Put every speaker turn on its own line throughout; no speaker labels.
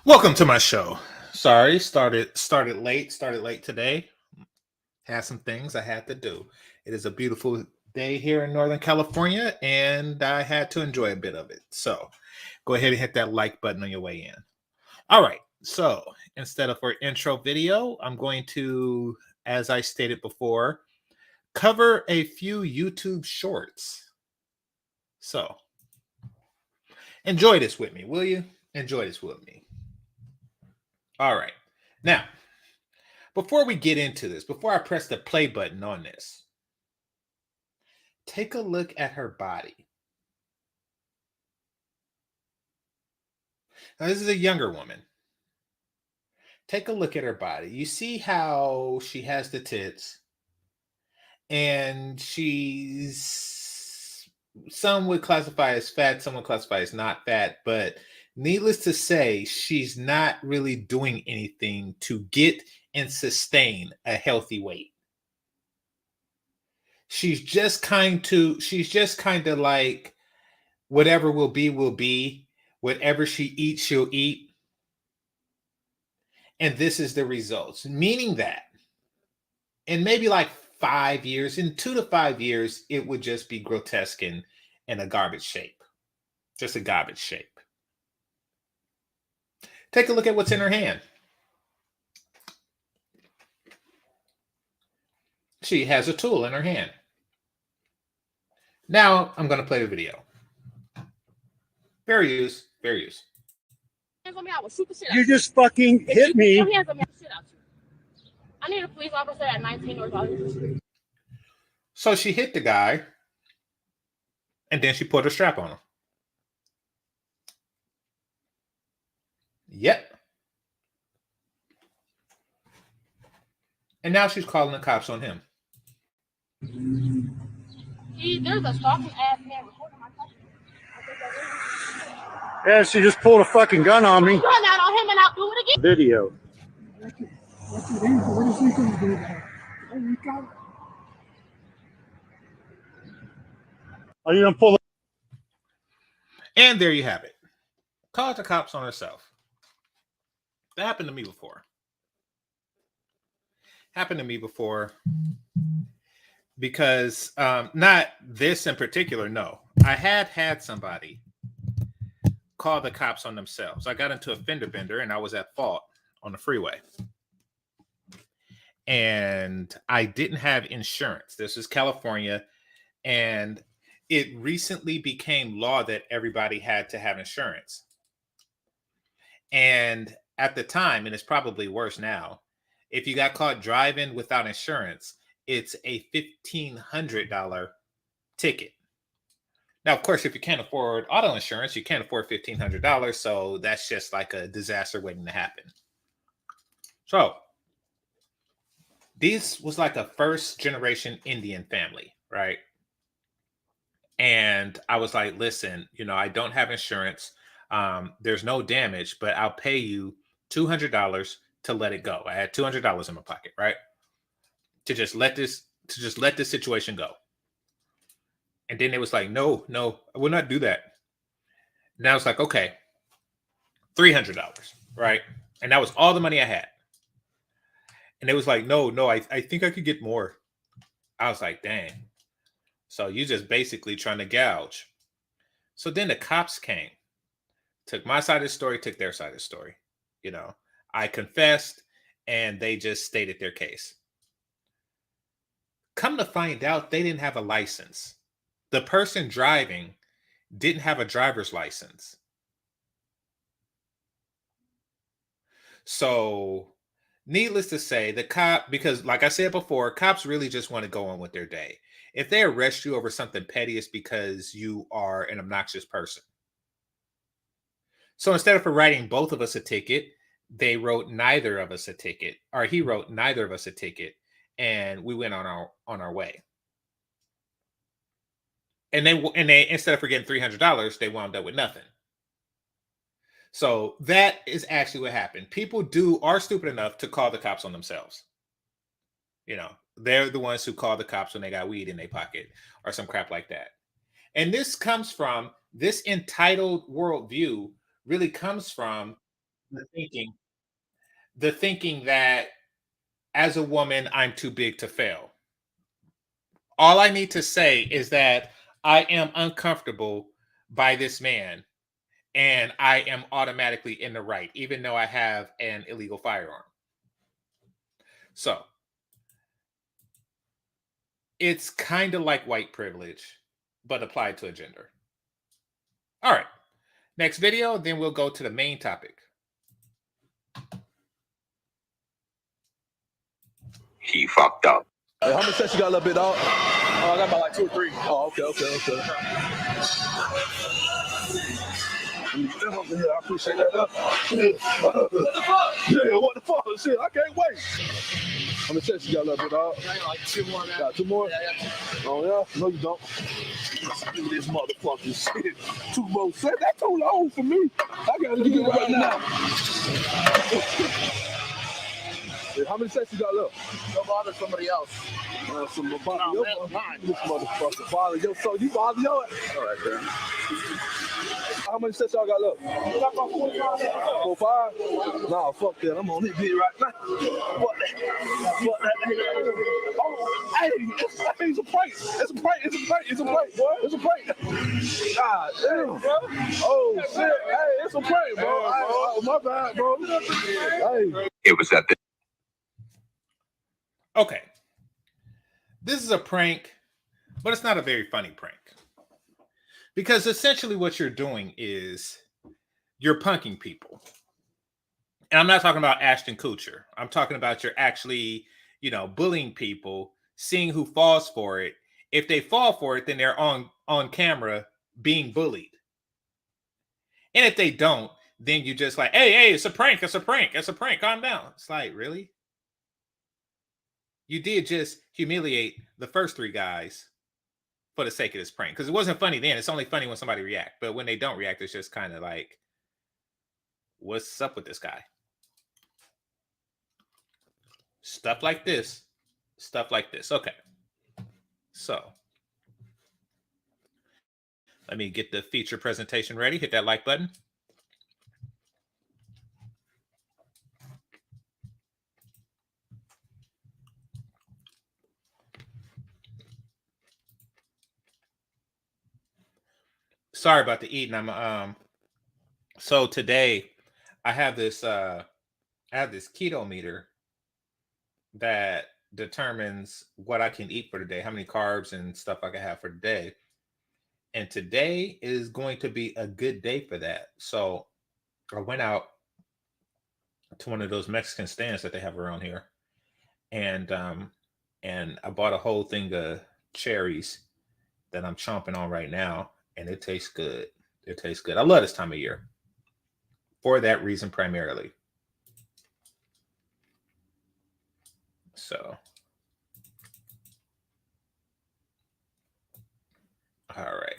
Welcome to my show. Sorry, started late today. Had some things I had to do. It is a beautiful day here in Northern California, and I had to enjoy a bit of it. So go ahead and hit that like button on your way in. All right. So instead of our intro video, I'm going to, as I stated before, cover a few YouTube shorts. So enjoy this with me, will you? Enjoy this with me. All right. Now, before we get into this, before I press the play button on this, take a look at her body. Now, this is a younger woman. Take a look at her body. You see how she has the tits, and some would classify as fat, some would classify as not fat, but needless to say, she's not really doing anything to get and sustain a healthy weight. She's just kind of like whatever will be, whatever she eats, she'll eat. And this is the results, meaning that in maybe like 5 years, in 2 to 5 years, it would just be grotesque and a garbage shape, just a garbage shape. Take a look at what's in her hand. She has a tool in her hand. Now I'm going to play the video. Fair use, fair use.
You just fucking hit me.
I need a police officer at 19 North Hollywood Street.
So she hit the guy, and then she put a strap on him. Yep. And now she's calling the cops on him.
There's a stalking ass man recording my car.
Yeah, she just pulled a fucking gun on me.
Run out on him and I'll do it again.
Video.
What is he going to do there? Oh, you got it.
Are you gonna pull?
And there you have it. Called the cops on herself. That happened to me before. Because not this in particular, no. I had somebody call the cops on themselves. I got into a fender bender and I was at fault on the freeway. And I didn't have insurance. This is California, and it recently became law that everybody had to have insurance. And at the time, and it's probably worse now, if you got caught driving without insurance, it's a $1,500 ticket. Now, of course, if you can't afford auto insurance, you can't afford $1,500. So that's just like a disaster waiting to happen. So this was like a first generation Indian family, right? And I was like, listen, I don't have insurance. There's no damage, but I'll pay you $200 to let it go. I had $200 in my pocket, right? To just let this situation go. And then it was like, no, I will not do that. Now it's like, okay, $300, right? And that was all the money I had. And it was like, no, I think I could get more. I was like, dang. So you just basically trying to gouge. So then the cops came, took my side of the story, took their side of the story. I confessed and they just stated their case. Come to find out, they didn't have a license. The person driving didn't have a driver's license. So needless to say, the cop, because like I said before, cops really just want to go on with their day. If they arrest you over something petty, it's because you are an obnoxious person. So instead of writing both of us a ticket, they wrote neither of us a ticket, or he wrote neither of us a ticket, and we went on our way. And they instead of getting $300, they wound up with nothing. So that is actually what happened. People are stupid enough to call the cops on themselves. They're the ones who call the cops when they got weed in their pocket or some crap like that. And this entitled worldview really comes from the thinking that as a woman, I'm too big to fail. All I need to say is that I am uncomfortable by this man and I am automatically in the right, even though I have an illegal firearm. So it's kind of like white privilege, but applied to a gender. All right. Next video, then we'll go to the main topic.
He fucked up.
Hey, how many sets you got a little bit, dog? Oh, I got about like 2 or 3. Oh, okay. I appreciate that. Yeah, what the fuck? Shit, I can't wait. How many sets you got a little bit, dog? I got like 2 more, man. Got 2 more? Yeah. Oh, yeah? No, you don't. Let's do this motherfucking shit. 2 more sets? That's too long for me. I gotta do it right now. Yeah, how many sets you got left? Go bother somebody else. Some bother your this motherfucker. Bother your so you bother your ass. All right, there. How many sets y'all got left? 4, 5? Nah, fuck that. I'm on this bit right now. Fuck that. Oh, hey, it's a prank. It's a prank, boy. It's a prank. God damn, bro. Oh shit. Hey, it's a prank, bro. Oh, my bad, bro. Hey.
It was at the
Okay. This is a prank, but it's not a very funny prank. Because essentially what you're doing is you're punking people. And I'm not talking about Ashton Kutcher. I'm talking about you're actually, bullying people, seeing who falls for it. If they fall for it, then they're on camera being bullied. And if they don't, then you just like, hey, it's a prank. Calm down. It's like, really? You did just humiliate the first 3 guys for the sake of this prank. Because it wasn't funny then. It's only funny when somebody reacts. But when they don't react, it's just kind of like, what's up with this guy? Stuff like this. Okay. So let me get the feature presentation ready. Hit that like button. Sorry about the eating. So today I have this keto meter that determines what I can eat for the day, how many carbs and stuff I can have for the day. And today is going to be a good day for that. So I went out to one of those Mexican stands that they have around here. And I bought a whole thing of cherries that I'm chomping on right now. And it tastes good. I love this time of year for that reason primarily. So, all right.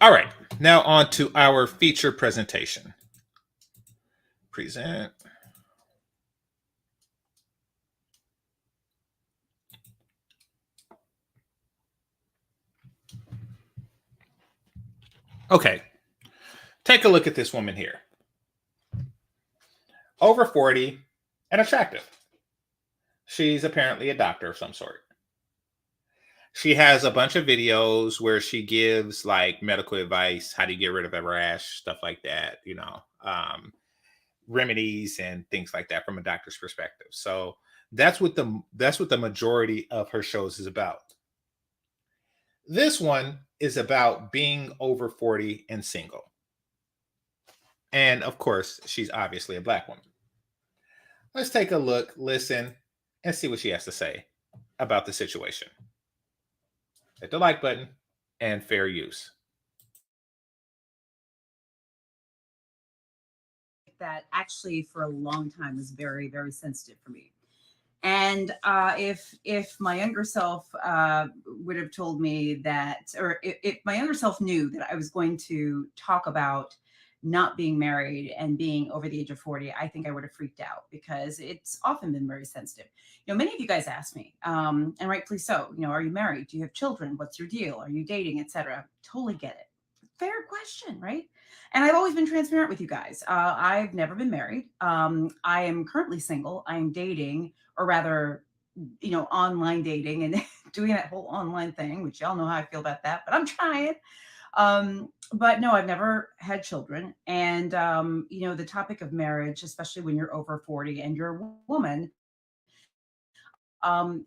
All right, now on to our feature presentation. Present. Okay, take a look at this woman here. Over 40 and attractive. She's apparently a doctor of some sort. She has a bunch of videos where she gives like medical advice, how do you get rid of a rash, stuff like that, remedies and things like that from a doctor's perspective. So that's what the majority of her shows is about. This one is about being over 40 and single. And of course, she's obviously a Black woman. Let's take a look, listen, and see what she has to say about the situation. Hit the like button and fair use.
That actually for a long time was very, very sensitive for me. And if my younger self would have told me that, or if my younger self knew that I was going to talk about not being married and being over the age of 40, I think I would have freaked out, because it's often been very sensitive. Many of you guys ask me, and rightfully so, are you married? Do you have children? What's your deal? Are you dating, etc.? Totally get it. Fair question, right? And I've always been transparent with you guys. I've never been married. I am currently single. I'm dating, or rather, online dating and doing that whole online thing, which y'all know how I feel about that, but I'm trying. But no, I've never had children. And, the topic of marriage, especially when you're over 40 and you're a woman,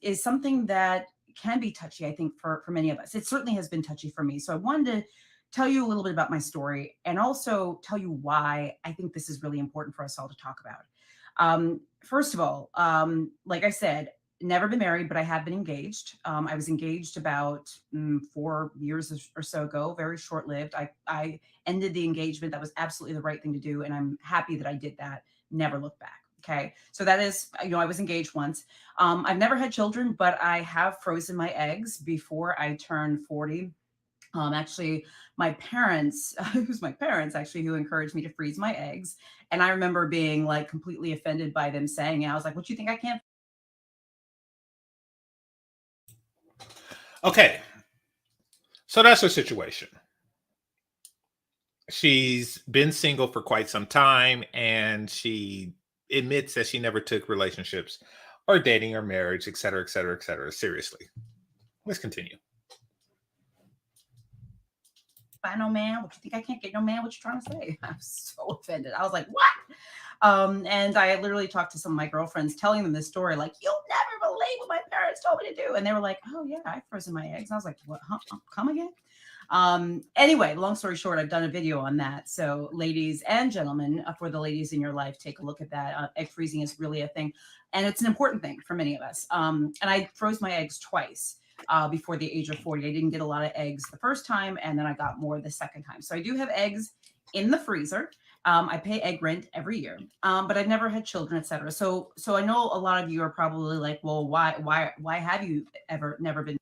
is something that can be touchy, I think, for many of us. It certainly has been touchy for me. So I wanted to tell you a little bit about my story, and also tell you why I think this is really important for us all to talk about. First of all, like I said, never been married, but I have been engaged. I was engaged about 4 years or so ago, very short lived. I ended the engagement. That was absolutely the right thing to do. And I'm happy that I did that. Never looked back. Okay. So that is, I was engaged once. I've never had children, but I have frozen my eggs before I turned 40. Actually, my parents, it was my parents actually who encouraged me to freeze my eggs. And I remember being like completely offended by them saying it. I was like, what do you think, I can't?
Okay. So that's her situation. She's been single for quite some time, and she admits that she never took relationships or dating or marriage, et cetera, et cetera, et cetera, seriously. Let's continue.
Find no man. What you think, I can't get no man? What you trying to say? I'm so offended. I was like, what? And I literally talked to some of my girlfriends, telling them this story, like, you'll never believe what my parents told me to do. And they were like, oh yeah, I've frozen my eggs. And I was like, what? Huh? Come again? Anyway, long story short, I've done a video on that. So ladies and gentlemen, for the ladies in your life, take a look at that. Egg freezing is really a thing, and it's an important thing for many of us. And I froze my eggs twice before the age of 40. I didn't get a lot of eggs the first time, and then I got more the second time. So I do have eggs in the freezer. I pay egg rent every year, but I've never had children, etc. So I know a lot of you are probably like, well, why have you never been?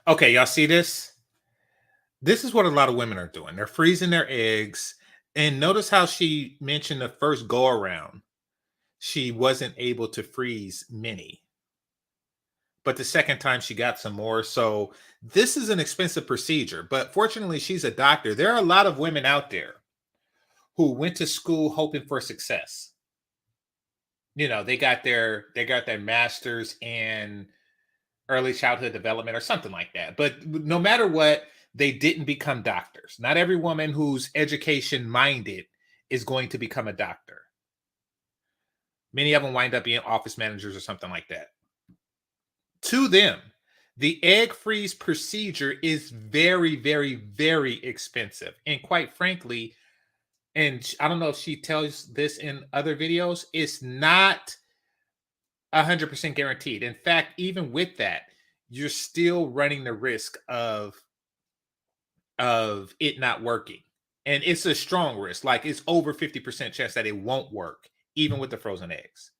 Okay, y'all see this? This is what a lot of women are doing. They're freezing their eggs. And notice how she mentioned the first go around, she wasn't able to freeze many. But the second time she got some more. So this is an expensive procedure. But fortunately, she's a doctor. There are a lot of women out there who went to school hoping for success. They got their master's in early childhood development or something like that. But no matter what, they didn't become doctors. Not every woman who's education minded is going to become a doctor. Many of them wind up being office managers or something like that. To them, the egg freeze procedure is very, very, very expensive. And quite frankly, and I don't know if she tells this in other videos, it's not 100% guaranteed. In fact, even with that, you're still running the risk of it not working. And it's a strong risk. Like, it's over 50% chance that it won't work, even with the frozen eggs.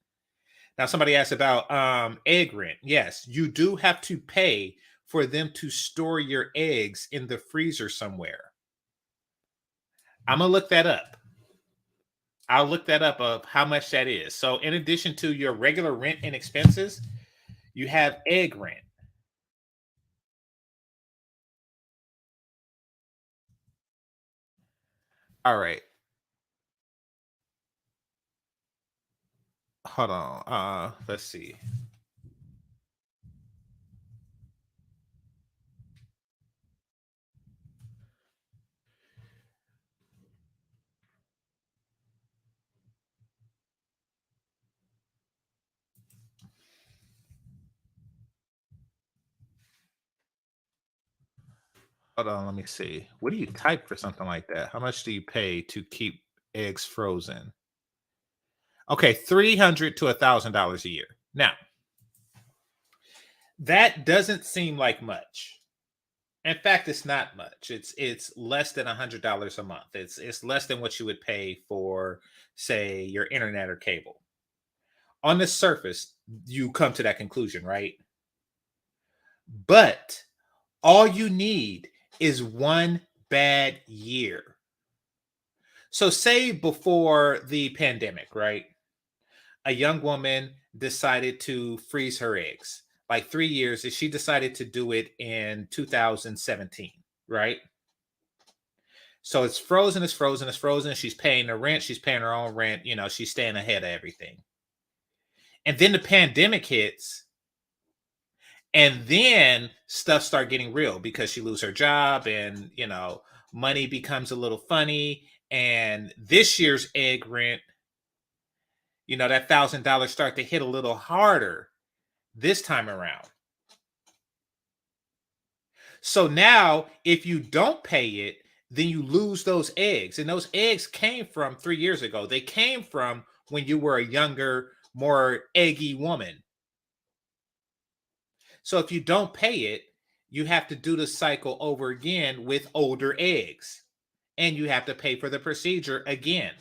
Now, somebody asked about egg rent. Yes, you do have to pay for them to store your eggs in the freezer somewhere. I'm going to look that up. I'll look that up of how much that is. So in addition to your regular rent and expenses, you have egg rent. All right. Hold on. Let's see. Hold on, let me see. What do you type for something like that? How much do you pay to keep eggs frozen? Okay, $300 to $1,000 a year. Now, that doesn't seem like much. In fact, it's not much. It's less than $100 a month. It's less than what you would pay for, say, your internet or cable. On the surface, you come to that conclusion, right? But all you need is one bad year. So say before the pandemic, right? A young woman decided to freeze her eggs. Like 3 years, and she decided to do it in 2017, right? So it's frozen, it's frozen, it's frozen. She's paying the rent, she's paying her own rent, she's staying ahead of everything. And then the pandemic hits, and then stuff start getting real because she loses her job, and money becomes a little funny. And this year's egg rent, that $1,000 start to hit a little harder this time around. So now if you don't pay it, then you lose those eggs. And those eggs came from 3 years ago. They came from when you were a younger, more eggy woman. So if you don't pay it, you have to do the cycle over again with older eggs. And you have to pay for the procedure again.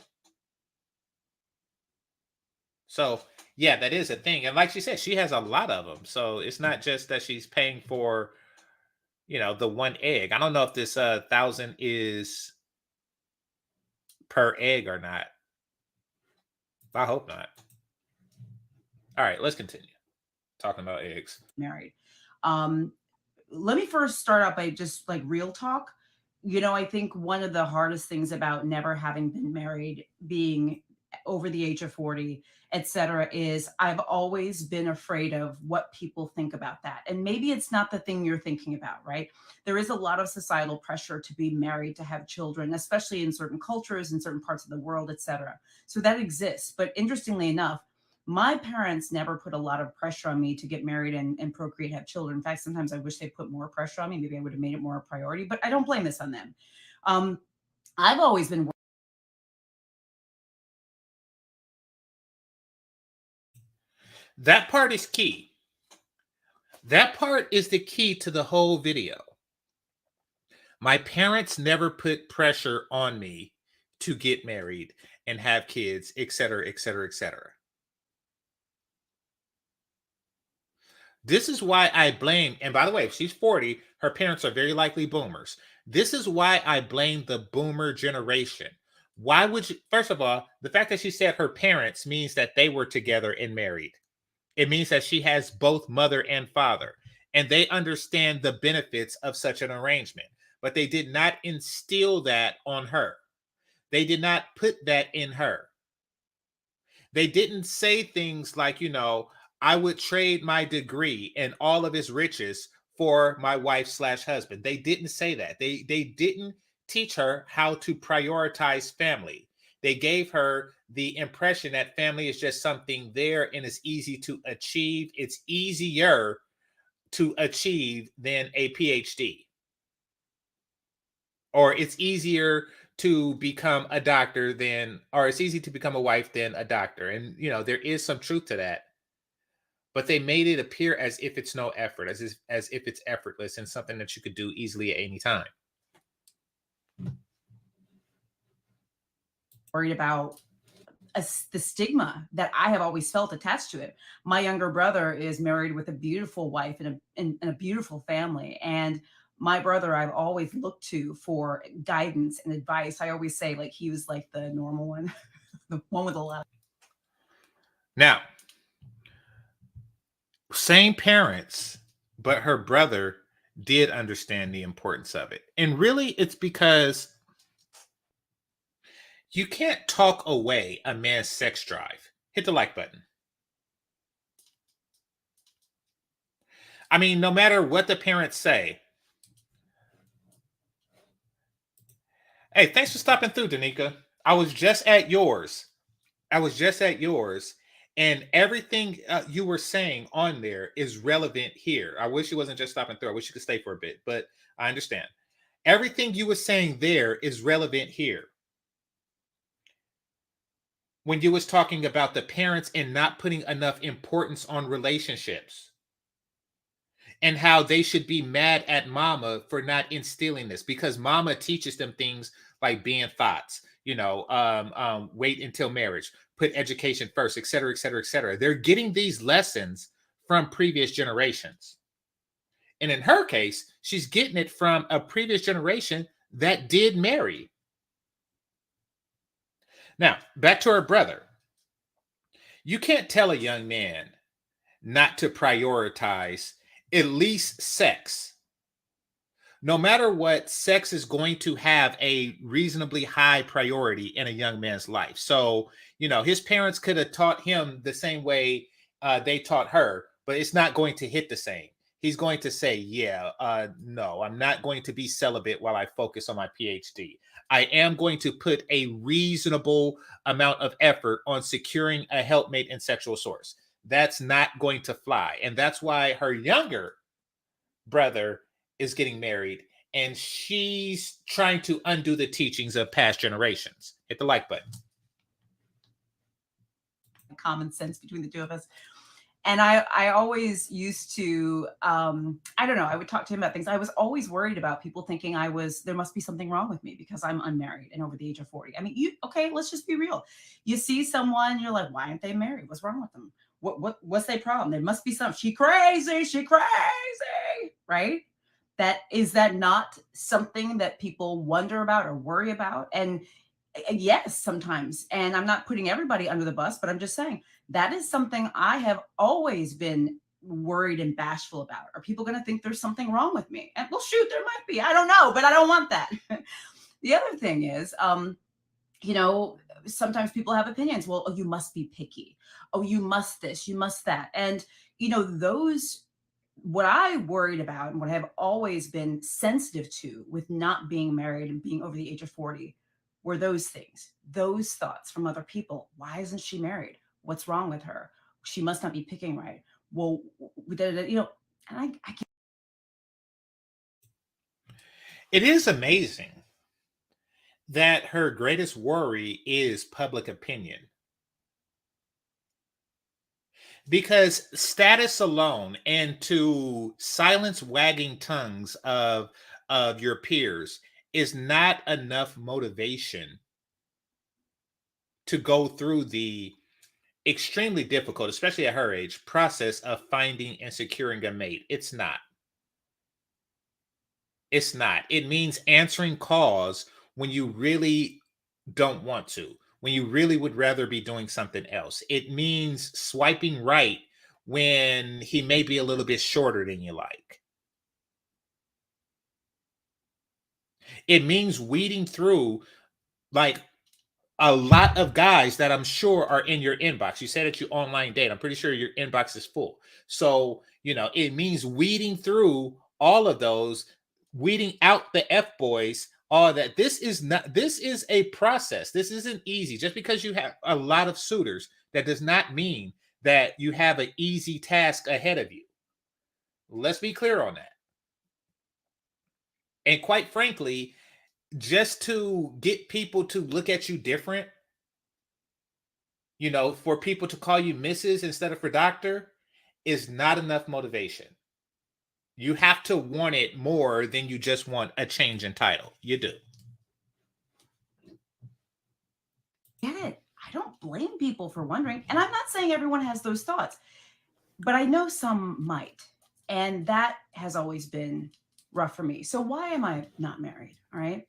So, yeah, that is a thing. And like she said, she has a lot of them. So it's not just that she's paying for, the one egg. I don't know if this 1,000 is per egg or not. I hope not. All right, let's continue talking about eggs.
Married. Let me first start out by just like real talk. I think one of the hardest things about never having been married, being over the age of 40, etc., is I've always been afraid of what people think about that. And maybe it's not the thing you're thinking about, right? There is a lot of societal pressure to be married, to have children, especially in certain cultures, in certain parts of the world, etc. So that exists. But interestingly enough, my parents never put a lot of pressure on me to get married and procreate, have children. In fact, sometimes I wish they put more pressure on me. Maybe I would have made it more a priority, but I don't blame this on them. I've always been.
That part is key. That part is the key to the whole video. My parents never put pressure on me to get married and have kids, etc., etc., etc. This is why I blame, and by the way, if she's 40, her parents are very likely boomers. This is why I blame the boomer generation. Why would you, first of all, the fact that she said her parents means that they were together and married. It means that she has both mother and father, and they understand the benefits of such an arrangement. But they did not instill that on her. They did not put that in her. They didn't say things like, I would trade my degree and all of its riches for my wife/husband. They didn't say that. They didn't teach her how to prioritize family. They gave her the impression that family is just something there and it's easy to achieve. It's easier to achieve than a PhD. Or it's easier to become a doctor or it's easy to become a wife than a doctor. And, there is some truth to that. But they made it appear as if it's no effort, as if it's effortless and something that you could do easily at any time.
Worried about the stigma that I have always felt attached to it. My younger brother is married with a beautiful wife and a beautiful family. And my brother, I've always looked to for guidance and advice. I always say, like, he was like the normal one, the one with a lot.
Now, same parents, but her brother did understand the importance of it. And really, it's because you can't talk away a man's sex drive. Hit the like button. I mean, no matter what the parents say. Hey, thanks for stopping through, Danica. I was just at yours. And everything you were saying on there is relevant here. I wish you wasn't just stopping through. I wish you could stay for a bit, but I understand. Everything you were saying there is relevant here. When you was talking about the parents and not putting enough importance on relationships and how they should be mad at mama for not instilling this, because mama teaches them things like being thoughts. wait until marriage, put education first, et cetera, et cetera, et cetera. They're getting these lessons from previous generations. And in her case, she's getting it from a previous generation that did marry. Now, back to her brother. You can't tell a young man not to prioritize at least sex. No matter what, sex is going to have a reasonably high priority in a young man's life. So, his parents could have taught him the same way they taught her, but it's not going to hit the same. He's going to say, no, I'm not going to be celibate while I focus on my PhD. I am going to put a reasonable amount of effort on securing a helpmate and sexual source. That's not going to fly. And that's why her younger brother is getting married, and she's trying to undo the teachings of past generations. Hit the like button.
Common sense between the two of us. And I always used to, I don't know, I would talk to him about things. I was always worried about people thinking there must be something wrong with me because I'm unmarried and over the age of 40. I mean, okay, let's just be real. You see someone, you're like, why aren't they married? What's wrong with them? What's their problem? There must be something. She crazy, right? Is that not something that people wonder about or worry about? And yes, sometimes. And I'm not putting everybody under the bus, but I'm just saying that is something I have always been worried and bashful about. Are people going to think there's something wrong with me? And well, shoot, there might be. I don't know, but I don't want that. The other thing is, sometimes people have opinions. Well, oh, you must be picky. Oh, you must this, you must that. And, what I worried about and what I have always been sensitive to with not being married and being over the age of 40 were those things, those thoughts from other people. Why isn't she married? What's wrong with her? She must not be picking right. Well, and I can't.
It is amazing that her greatest worry is public opinion. Because status alone and to silence wagging tongues of your peers is not enough motivation to go through the extremely difficult, especially at her age, process of finding and securing a mate. It's not. It's not. It means answering calls when you really don't want to, when you really would rather be doing something else. It means swiping right when he may be a little bit shorter than you like. It means weeding through like a lot of guys that I'm sure are in your inbox. You said that you online date. I'm pretty sure your inbox is full. So, it means weeding through all of those, weeding out the F boys, all that. This is a process. This isn't easy. Just because you have a lot of suitors, that does not mean that you have an easy task ahead of you. Let's be clear on that. And quite frankly, just to get people to look at you different, for people to call you Mrs. instead of for doctor, is not enough motivation. You have to want it more than you just want a change in title. You do.
Get it. I don't blame people for wondering. And I'm not saying everyone has those thoughts, but I know some might. And that has always been rough for me. So why am I not married? All right.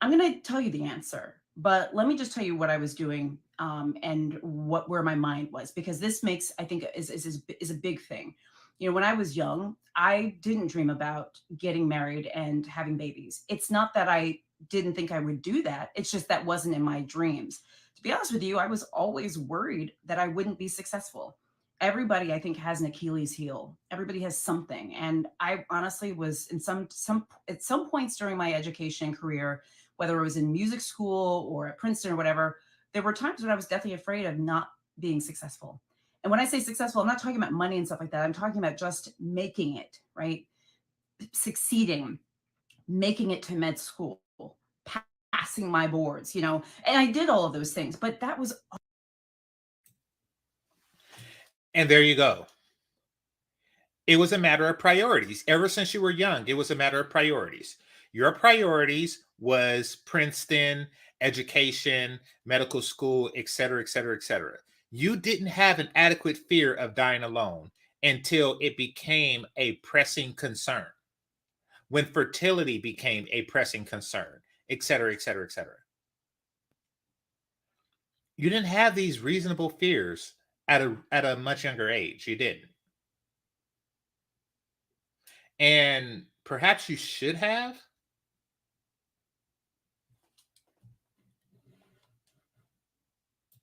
I'm going to tell you the answer, but let me just tell you what I was doing and where my mind was, because this makes, I think, is a big thing. When I was young, I didn't dream about getting married and having babies. It's not that I didn't think I would do that. It's just that wasn't in my dreams. To be honest with you, I was always worried that I wouldn't be successful. Everybody, I think, has an Achilles heel. Everybody has something. And I honestly was at some points during my education career, whether it was in music school or at Princeton or whatever, there were times when I was definitely afraid of not being successful. And when I say successful, I'm not talking about money and stuff like that. I'm talking about just making it, right? Succeeding, making it to med school, passing my boards, and I did all of those things, but that was.
And there you go. It was a matter of priorities. Ever since you were young, it was a matter of priorities. Your priorities was Princeton education, medical school, et cetera, et cetera, et cetera. You didn't have an adequate fear of dying alone until it became a pressing concern, when fertility became a pressing concern, et cetera, et cetera, et cetera. You didn't have these reasonable fears at a much younger age. You didn't. And perhaps you should have.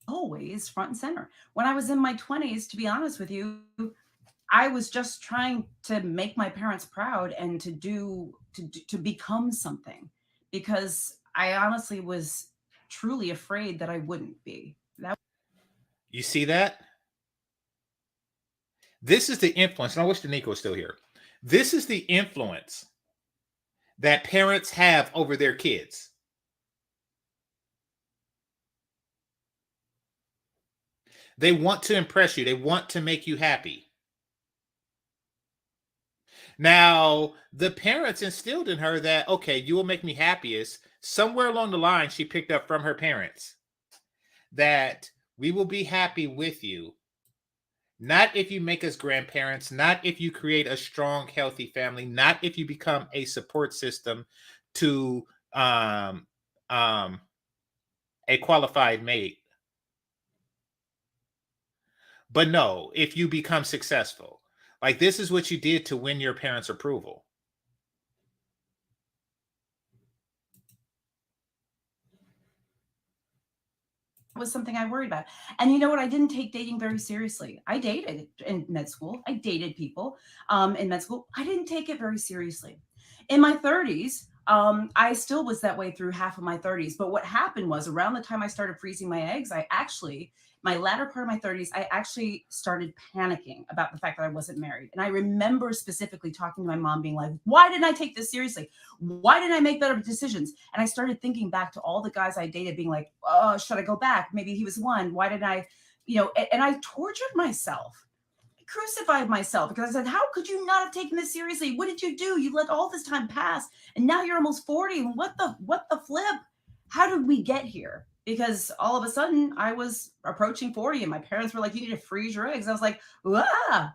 Always front and center. When I was in my 20s, to be honest with you, I was just trying to make my parents proud and to become something, because I honestly was truly afraid that I wouldn't be.
You see that? This is the influence, and I wish Danico was still here. This is the influence that parents have over their kids. They want to impress you. They want to make you happy. Now, the parents instilled in her that, okay, you will make me happiest. Somewhere along the line, she picked up from her parents that we will be happy with you. Not if you make us grandparents, not if you create a strong, healthy family, not if you become a support system to a qualified mate. But no, if you become successful. Like, this is what you did to win your parents' approval.
Was something I worried about. And you know what? I didn't take dating very seriously. I dated in med school. I dated people in med school. I didn't take it very seriously. In my 30s, I still was that way through half of my 30s. But what happened was, around the time I started freezing my eggs, my latter part of my 30s, I actually started panicking about the fact that I wasn't married. And I remember specifically talking to my mom being like, why didn't I take this seriously? Why didn't I make better decisions? And I started thinking back to all the guys I dated being like, oh, should I go back? Maybe he was one. Why didn't I, and I tortured myself. I crucified myself because I said, how could you not have taken this seriously? What did you do? You let all this time pass and now you're almost 40. What the flip? How did we get here? Because all of a sudden I was approaching 40 and my parents were like, you need to freeze your eggs. I was like, ah.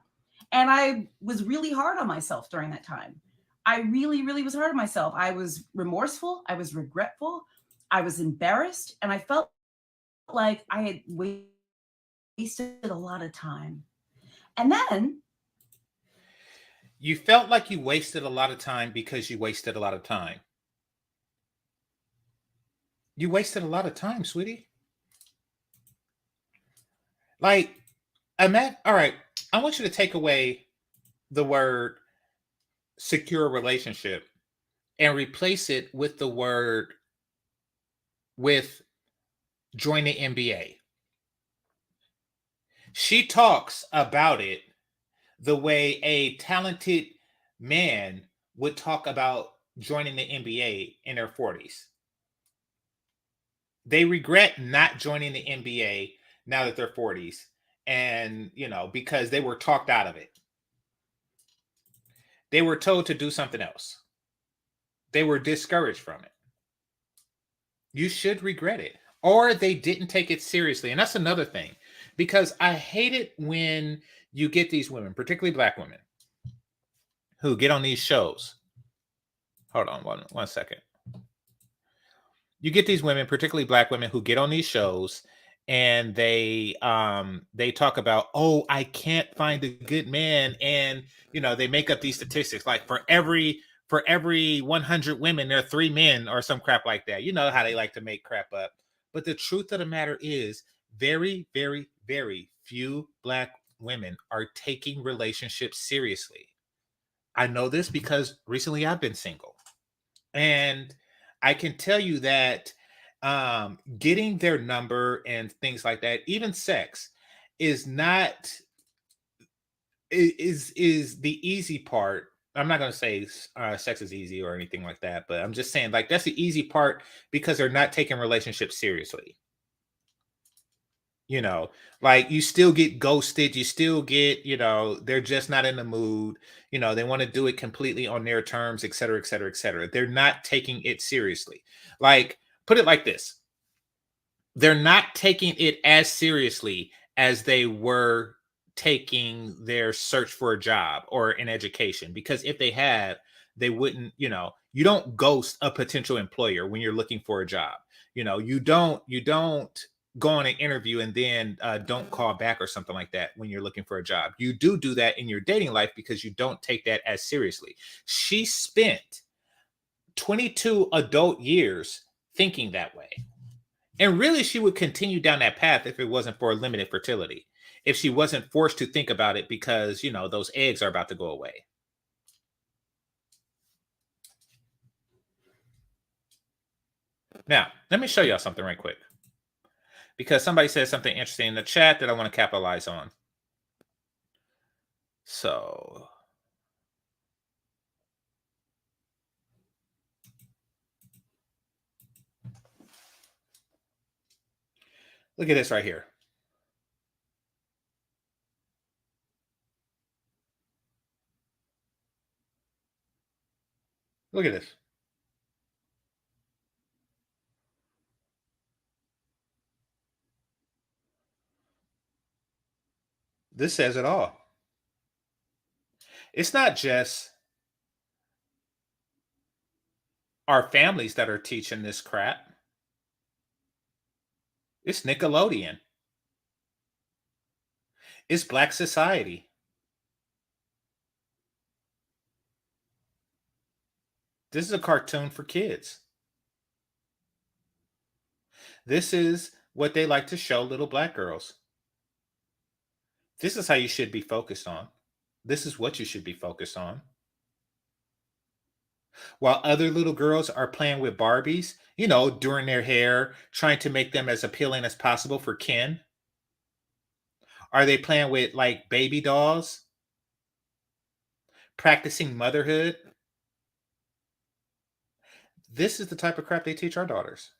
And I was really hard on myself during that time. I really, really was hard on myself. I was remorseful. I was regretful. I was embarrassed. And I felt like I had wasted a lot of time. And then.
You felt like you wasted a lot of time because you wasted a lot of time. You wasted a lot of time, sweetie. Like, all right, I want you to take away the word secure relationship and replace it with the word join the NBA. She talks about it the way a talented man would talk about joining the NBA in their 40s. They regret not joining the NBA now that they're 40s, and because they were talked out of it. They were told to do something else. They were discouraged from it. You should regret it. Or they didn't take it seriously. And that's another thing, because I hate it when you get these women, particularly Black women, who get on these shows. Hold on one second. You get these women, particularly Black women, who get on these shows and they talk about, oh, I can't find a good man. And, they make up these statistics like for every 100 women, there are 3 men or some crap like that. You know how they like to make crap up. But the truth of the matter is very, very, very few Black women are taking relationships seriously. I know this because recently I've been single. And I can tell you that getting their number and things like that, even sex, is not is the easy part. I'm not going to say sex is easy or anything like that, but I'm just saying, like, that's the easy part because they're not taking relationships seriously. Like, you still get ghosted. You still get, they're just not in the mood. They want to do it completely on their terms, et cetera, et cetera, et cetera. They're not taking it seriously. Like, put it like this. they're not taking it as seriously as they were taking their search for a job or an education. Because if they had, they wouldn't, you don't ghost a potential employer when you're looking for a job. You don't go on an interview and then don't call back or something like that when you're looking for a job. You do that in your dating life because you don't take that as seriously. She spent 22 adult years thinking that way. And really, she would continue down that path if it wasn't for limited fertility. If she wasn't forced to think about it because, those eggs are about to go away. Now, let me show y'all something right quick. Because somebody said something interesting in the chat that I want to capitalize on. So, look at this right here. Look at this. This says it all. It's not just our families that are teaching this crap. It's Nickelodeon. It's Black society. This is a cartoon for kids. This is what they like to show little Black girls. This is how you should be focused on. This is what you should be focused on. While other little girls are playing with Barbies, doing their hair, trying to make them as appealing as possible for Ken. Are they playing with like baby dolls? Practicing motherhood? This is the type of crap they teach our daughters.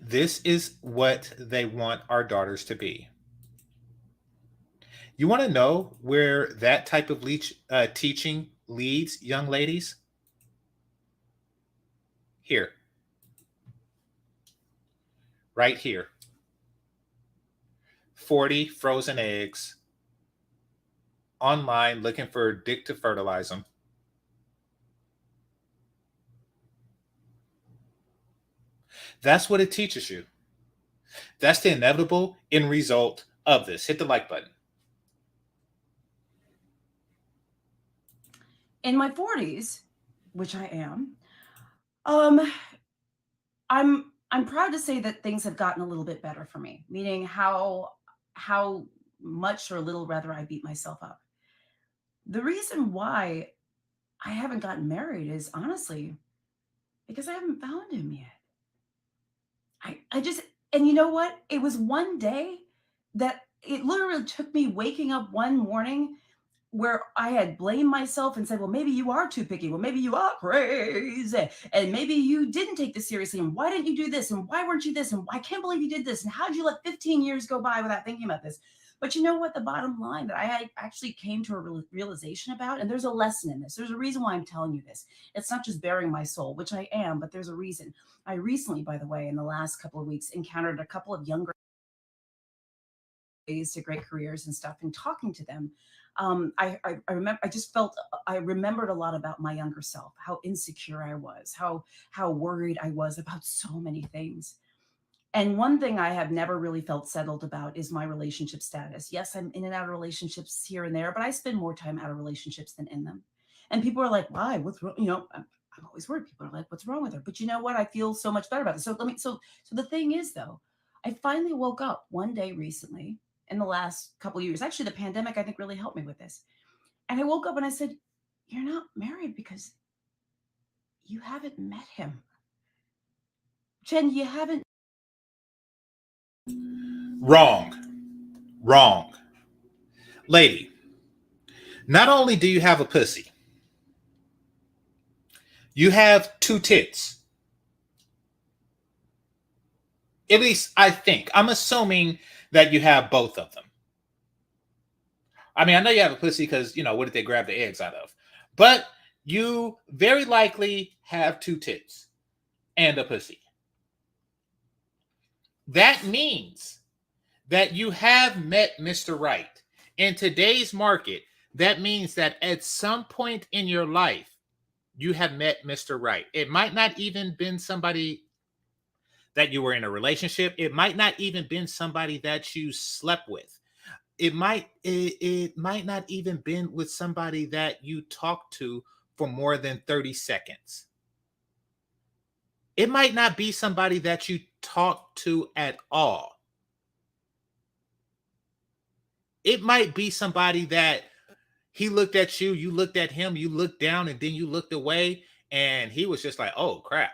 This is what they want our daughters to be. You want to know where that type of teaching leads young ladies? Here. Right here. 40 frozen eggs. Online looking for a dick to fertilize them. That's what it teaches you. That's the inevitable end result of this. Hit the like button.
In my 40s, which I am, I'm proud to say that things have gotten a little bit better for me, meaning how much or little rather I beat myself up. The reason why I haven't gotten married is honestly because I haven't found him yet. I just, and you know what? It was one day that it literally took me waking up one morning where I had blamed myself and said, well, maybe you are too picky. Well, maybe you are crazy. And maybe you didn't take this seriously. And why didn't you do this? And why weren't you this? And I can't believe you did this. And how did you let 15 years go by without thinking about this? But you know what? The bottom line that I actually came to a realization about, and there's a lesson in this. There's a reason why I'm telling you this. It's not just bearing my soul, which I am, but there's a reason. I recently, by the way, in the last couple of weeks, encountered a couple of younger ladies to great careers and stuff, and talking to them. I remember, I remembered a lot about my younger self, how insecure I was, how worried I was about so many things. And one thing I have never really felt settled about is my relationship status. Yes, I'm in and out of relationships here and there, but I spend more time out of relationships than in them. And people are like, why? What's wrong? I'm always worried. People are like, what's wrong with her? But you know what? I feel so much better about this. So the thing is, though, I finally woke up one day recently in the last couple of years. Actually, the pandemic, I think, really helped me with this. And I woke up and I said, you're not married because you haven't met him. Jen, you haven't.
Wrong. Lady, not only do you have a pussy, you have two tits. At least I think. I'm assuming that you have both of them. I mean, I know you have a pussy because, what did they grab the eggs out of? But you very likely have 2 tits and a pussy. That means that you have met Mr. Right. In today's market, that means that at some point in your life, you have met Mr. Right. It might not even been somebody that you were in a relationship. It might not even been somebody that you slept with. It might not even been with somebody that you talked to for more than 30 seconds. It might not be somebody that you talk to at all. It might be somebody that he looked at you, you looked at him, you looked down, and then you looked away, and he was just like, oh, crap.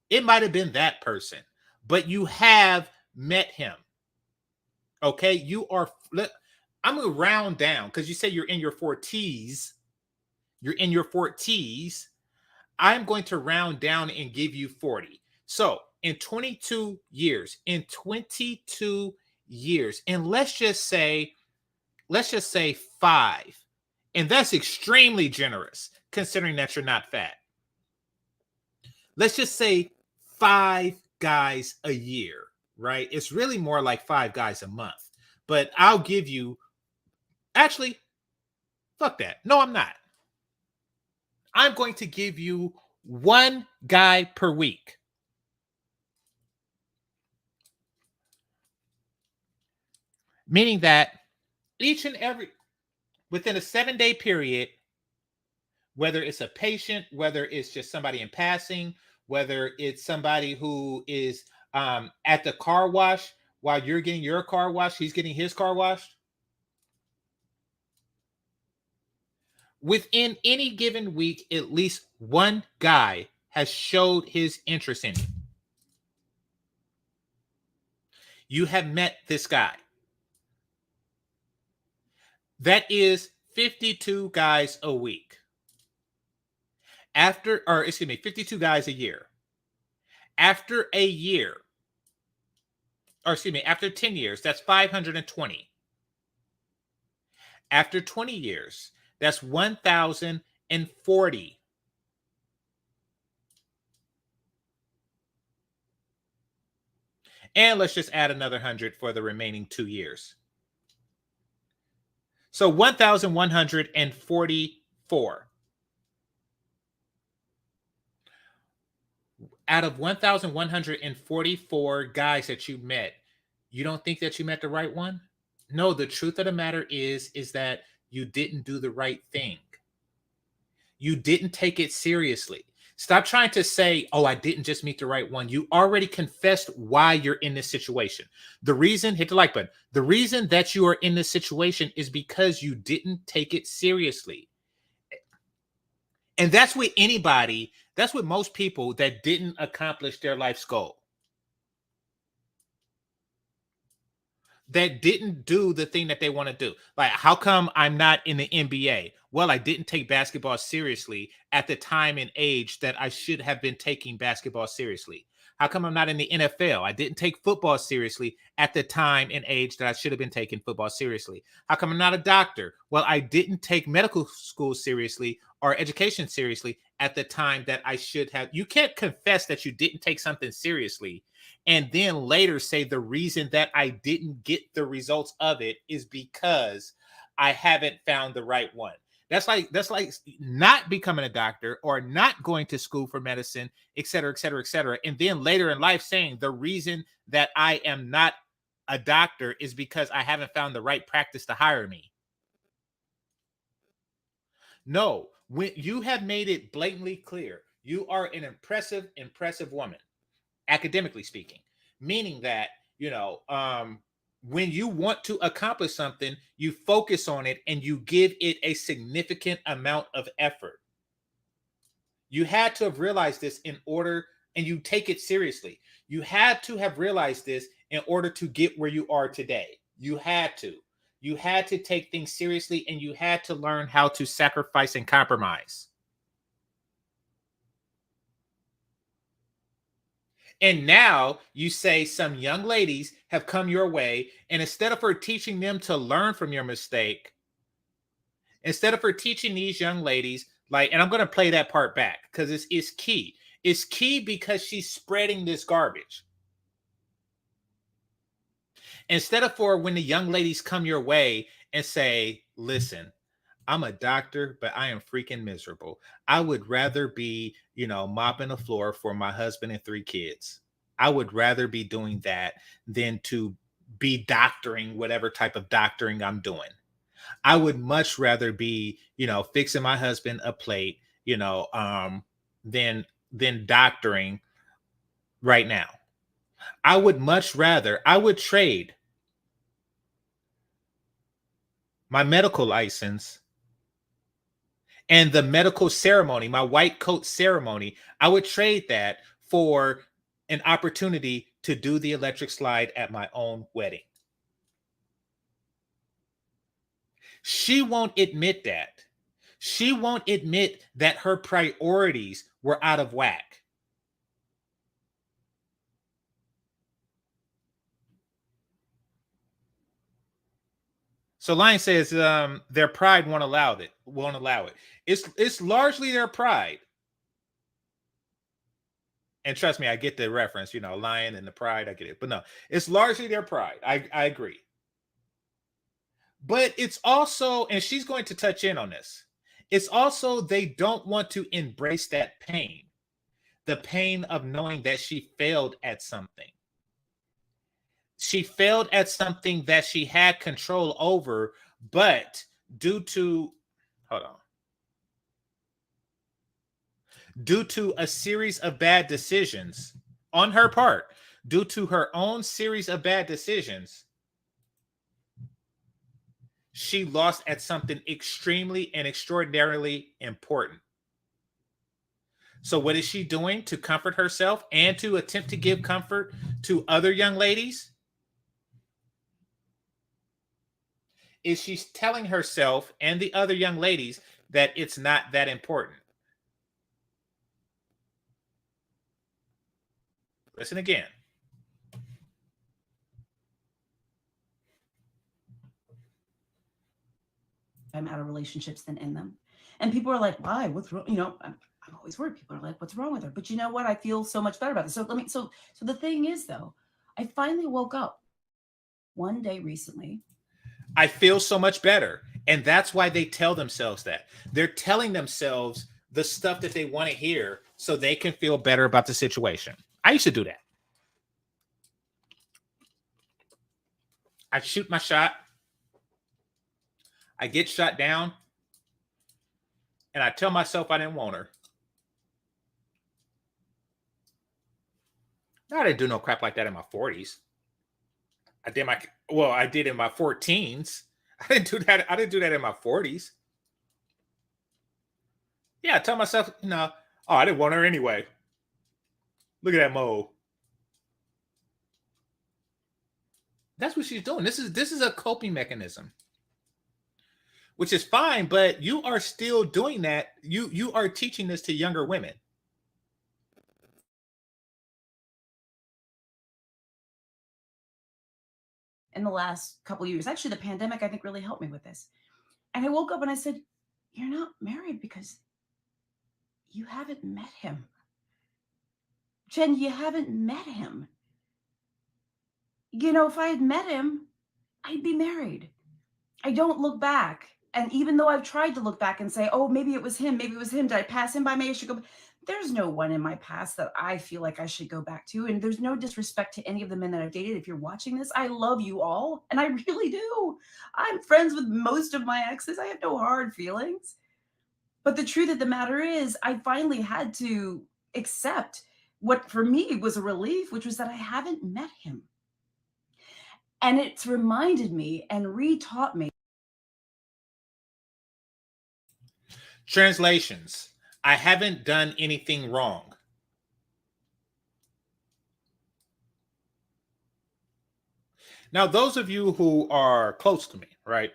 It might have been that person, but you have met him. Okay? You are, I'm going to round down because you say you're in your 40s. You're in your 40s. I'm going to round down and give you 40. So in 22 years, and let's just say 5. And that's extremely generous considering that you're not fat. Let's just say 5 guys a year, right? It's really more like 5 guys a month. But I'll give you, actually, fuck that. No, I'm not. I'm going to give you 1 guy per week. Meaning that each and every, within a 7-day period, whether it's a patient, whether it's just somebody in passing, whether it's somebody who is at the car wash while you're getting your car washed, he's getting his car washed. Within any given week, at least 1 guy has showed his interest in you. You have met this guy. That is 52 guys a week. 52 guys a year. After 10 years, that's 520. After 20 years, that's 1,040. And let's just add another 100 for the remaining 2 years. So 1,144. Out of 1,144 guys that you met, you don't think that you met the right one? No, the truth of the matter is that you didn't do the right thing. You didn't take it seriously. Stop trying to say, oh, I didn't just meet the right one. You already confessed why you're in this situation. The reason, hit the like button. The reason that you are in this situation is because you didn't take it seriously. And that's with anybody, that's with most people that didn't accomplish their life's goal. That didn't do the thing that they want to do. Like, how come I'm not in the NBA? Well, I didn't take basketball seriously at the time and age that I should have been taking basketball seriously. How come I'm not in the NFL? I didn't take football seriously at the time and age that I should have been taking football seriously. How come I'm not a doctor? Well, I didn't take medical school seriously or education seriously at the time that I should have. You can't confess that you didn't take something seriously and then later say the reason that I didn't get the results of it is because I haven't found the right one. That's like not becoming a doctor or not going to school for medicine, et cetera, et cetera, et cetera. And then later in life saying the reason that I am not a doctor is because I haven't found the right practice to hire me. No, when you have made it blatantly clear, you are an impressive woman, academically speaking, meaning that, when you want to accomplish something, you focus on it and you give it a significant amount of effort. You had to have realized this and you take it seriously. You had to have realized this in order to get where you are today. You had to take things seriously and you had to learn how to sacrifice and compromise. And now you say some young ladies have come your way, and instead of her teaching them to learn from your mistake, instead of her teaching these young ladies, Like, and I'm going to play that part back because it's key. It's key because she's spreading this garbage. Instead of for when the young ladies come your way and say, listen, I'm a doctor, but I am freaking miserable. I would rather be, mopping the floor for my husband and 3 kids. I would rather be doing that than to be doctoring whatever type of doctoring I'm doing. I would much rather be, fixing my husband a plate, than doctoring right now. I would trade my medical license and the medical ceremony, my white coat ceremony. I would trade that for an opportunity to do the electric slide at my own wedding. She won't admit that. She won't admit that her priorities were out of whack. So Lion says their pride won't allow it. It's largely their pride. And trust me, I get the reference, Lion and the pride, I get it. But no, it's largely their pride. I agree. But it's also, and she's going to touch in on this, it's also they don't want to embrace that pain. The pain of knowing that she failed at something. She failed at something that she had control over, but due to a series of bad decisions on her part, due to her own series of bad decisions, she lost at something extremely and extraordinarily important. So what is she doing to comfort herself and to attempt to give comfort to other young ladies? Is she's telling herself and the other young ladies that it's not that important. Listen again.
I'm out of relationships than in them. And people are like, why? What's wrong? I'm always worried. People are like, what's wrong with her? But you know what? I feel so much better about this. So the thing is, though, I finally woke up one day recently.
I feel so much better. And that's why they tell themselves that. They're telling themselves the stuff that they want to hear so they can feel better about the situation. I used to do that. I shoot my shot. I get shot down. And I tell myself I didn't want her. No, I didn't do no crap like that in my 40s. I did in my 14s. I didn't do that in my 40s. Yeah, I tell myself, I didn't want her anyway. Look at that mole. That's what she's doing. This is a coping mechanism, which is fine, but you are still doing that. You are teaching this to younger women.
In the last couple of years, actually, the pandemic, I think, really helped me with this. And I woke up and I said, you're not married because you haven't met him. Jen, you haven't met him. If I had met him, I'd be married. I don't look back. And even though I've tried to look back and say, oh, maybe it was him. Did I pass him by? Maybe I should go. There's no one in my past that I feel like I should go back to. And there's no disrespect to any of the men that I've dated. If you're watching this, I love you all. And I really do. I'm friends with most of my exes. I have no hard feelings. But the truth of the matter is, I finally had to accept what for me was a relief, which was that I haven't met him. And it's reminded me and retaught me.
Translations. I haven't done anything wrong. Now, those of you who are close to me, right?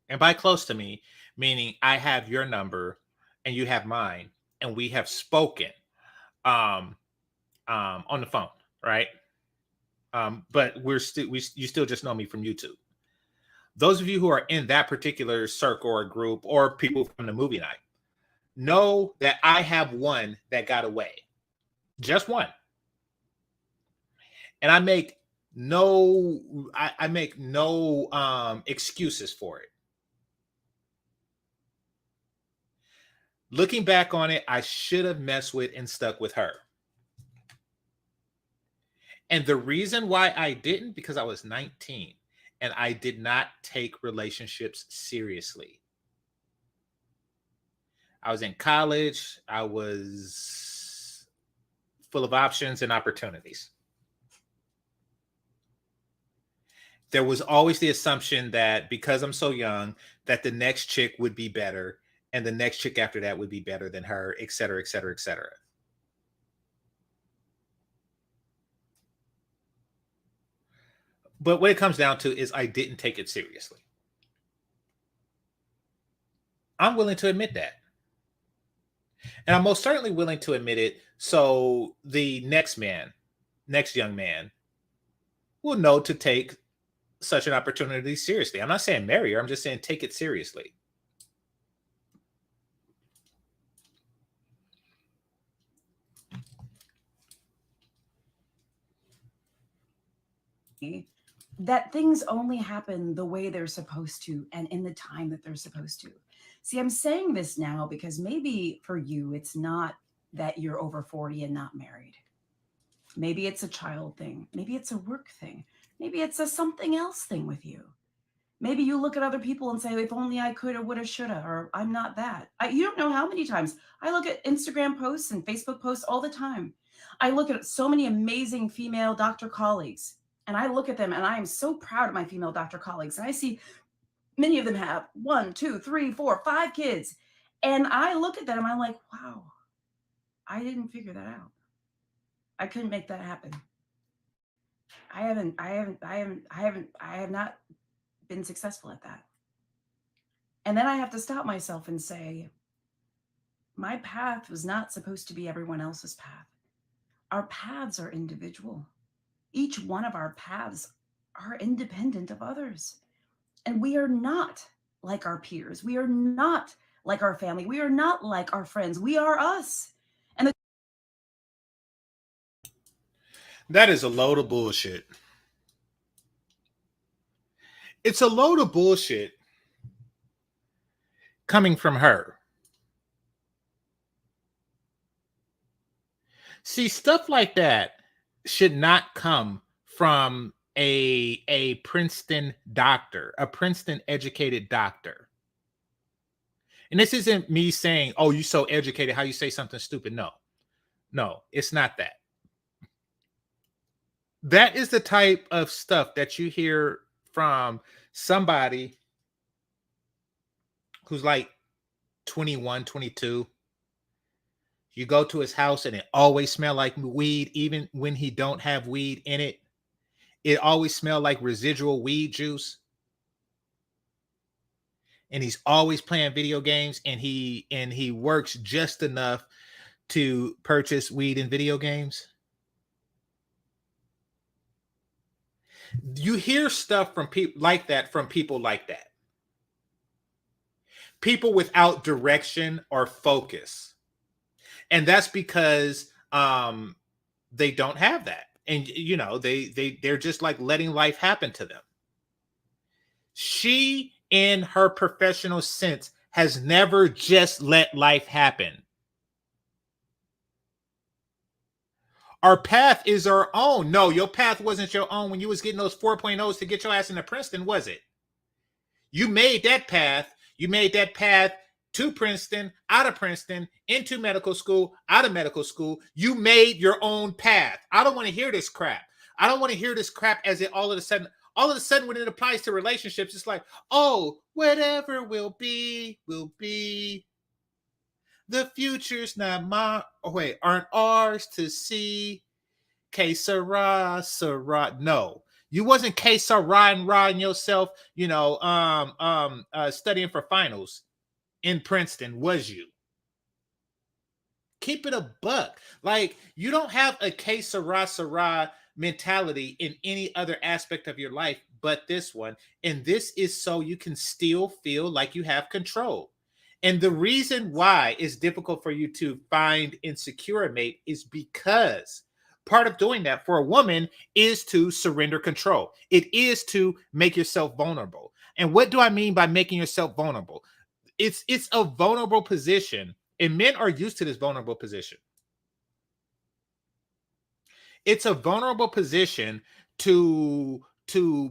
And by close to me, meaning I have your number and you have mine, and we have spoken on the phone, right? But you still just know me from YouTube. Those of you who are in that particular circle or group or people from the movie night, know that I have one that got away. Just one. And I make no excuses for it. Looking back on it, I should have messed with and stuck with her. And the reason why I didn't, because I was 19 and I did not take relationships seriously. I was in college. I was full of options and opportunities. There was always the assumption that because I'm so young, that the next chick would be better and the next chick after that would be better than her, et cetera, et cetera, et cetera. But what it comes down to is I didn't take it seriously. I'm willing to admit that. And I'm most certainly willing to admit it so the next young man will know to take such an opportunity seriously. I'm not saying marry her. I'm just saying take it seriously.
That things only happen the way they're supposed to and in the time that they're supposed to. See, I'm saying this now because maybe for you, it's not that you're over 40 and not married. Maybe it's a child thing. Maybe it's a work thing. Maybe it's a something else thing with you. Maybe you look at other people and say, if only I coulda, woulda, shoulda, or I'm not that. You don't know how many times I look at Instagram posts and Facebook posts all the time. I look at so many amazing female doctor colleagues, and I look at them and I am so proud of my female doctor colleagues. And I see many of them have 1, 2, 3, 4, 5 kids. And I look at them and I'm like, wow, I didn't figure that out. I couldn't make that happen. I have not been successful at that. And then I have to stop myself and say, my path was not supposed to be everyone else's path. Our paths are individual. Each one of our paths are independent of others. And we are not like our peers. We are not like our family. We are not like our friends. We are us. And
that is a load of bullshit. It's a load of bullshit coming from her. See, stuff like that should not come from a Princeton doctor, a Princeton educated doctor. And this isn't me saying, oh, you're so educated, how you say something stupid. No, it's not that. That is the type of stuff that you hear from somebody who's like 21, 22. You go to his house and it always smells like weed, even when he don't have weed in it. It always smells like residual weed juice. And he's always playing video games, and he works just enough to purchase weed and video games. You hear stuff from people like that, people without direction or focus. And that's because they don't have that. And they're just like letting life happen to them. She, in her professional sense, has never just let life happen. Our path is our own. No, your path wasn't your own when you was getting those 4.0s to get your ass into Princeton, was it? You made that path. You made that path to Princeton, out of Princeton, into medical school, out of medical school. You made your own path. I don't want to hear this crap. I don't want to hear this crap as it all of a sudden when it applies to relationships, it's like, oh, whatever will be, will be. The future's not aren't ours to see. Que sera, sera. No, you wasn't que sera and riding yourself, studying for finals in Princeton, was you? Keep it a buck. Like, you don't have a que sera, sera mentality in any other aspect of your life but this one. And this is so you can still feel like you have control. And the reason why it's difficult for you to find and secure a mate is because part of doing that for a woman is to surrender control. It is to make yourself vulnerable. And what do I mean by making yourself vulnerable? It's a vulnerable position, and men are used to this vulnerable position. It's a vulnerable position to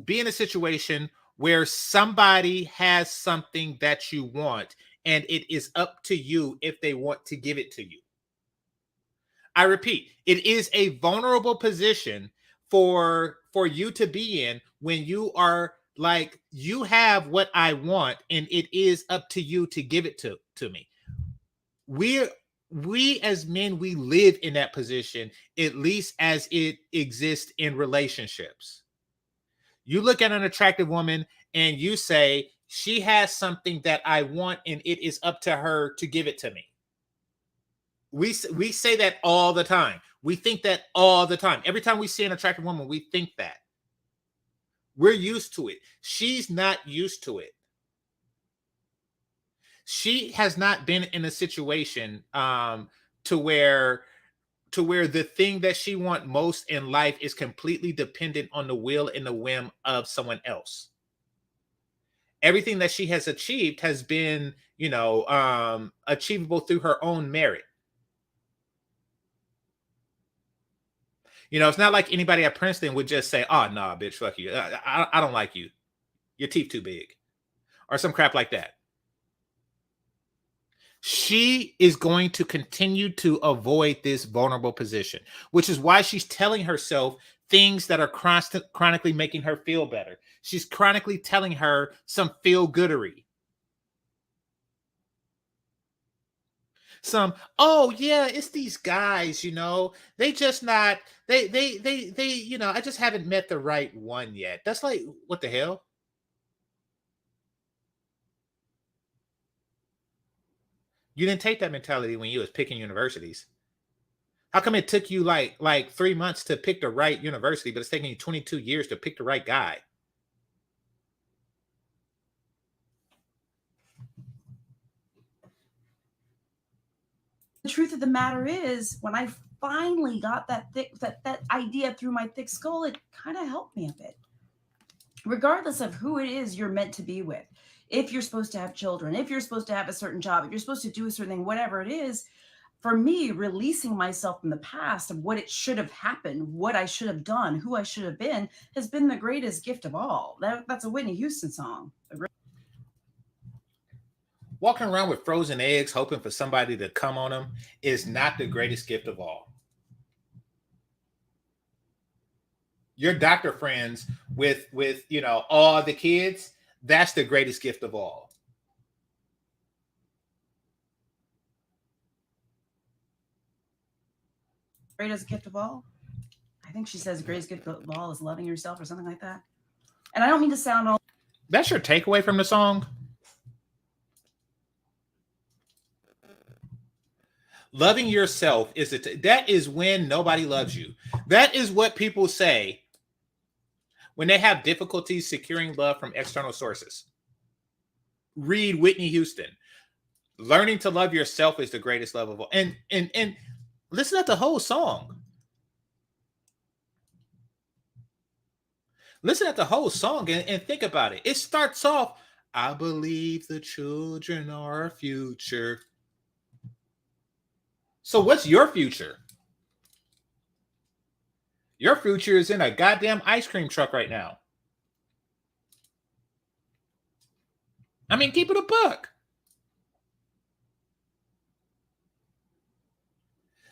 be in a situation where somebody has something that you want, and it is up to you if they want to give it to you. I repeat, it is a vulnerable position for you to be in when you are like, you have what I want, and it is up to you to give it to me. We as men, we live in that position, at least as it exists in relationships. You look at an attractive woman and you say, she has something that I want, and it is up to her to give it to me. We say that all the time. We think that all the time. Every time we see an attractive woman, we think that. We're used to it. She's not used to it. She has not been in a situation to where the thing that she wants most in life is completely dependent on the will and the whim of someone else. Everything that she has achieved has been, achievable through her own merit. It's not like anybody at Princeton would just say, "Oh, nah, bitch, fuck you. I don't like you. Your teeth too big," or some crap like that. She is going to continue to avoid this vulnerable position, which is why she's telling herself things that are chronically making her feel better. She's chronically telling her some feel-goodery. Oh yeah, it's these guys, they just not, they, I just haven't met the right one yet. That's like, what the hell? You didn't take that mentality when you was picking universities. How come it took you like 3 months to pick the right university, but it's taking you 22 years to pick the right guy?
The truth of the matter is, when I finally got that idea through my thick skull, it kind of helped me a bit. Regardless of who it is you're meant to be with, if you're supposed to have children, if you're supposed to have a certain job, if you're supposed to do a certain thing, whatever it is, for me, releasing myself from the past of what it should have happened, what I should have done, who I should have been, has been the greatest gift of all. That's a Whitney Houston song.
Walking around with frozen eggs, hoping for somebody to come on them, is not the greatest gift of all. Your doctor friends with all the kids, that's the greatest gift of all.
Greatest gift of all? I think she says greatest gift of all is loving yourself or something like that. And I don't mean to sound all...
That's your takeaway from the song? Loving yourself that is when nobody loves you. That is what people say when they have difficulties securing love from external sources. Read Whitney Houston. Learning to love yourself is the greatest love of all. And listen to the whole song. Listen at the whole song and think about it. It starts off, I believe the children are our future. So what's your future? Your future is in a goddamn ice cream truck right now. I mean, keep it a buck.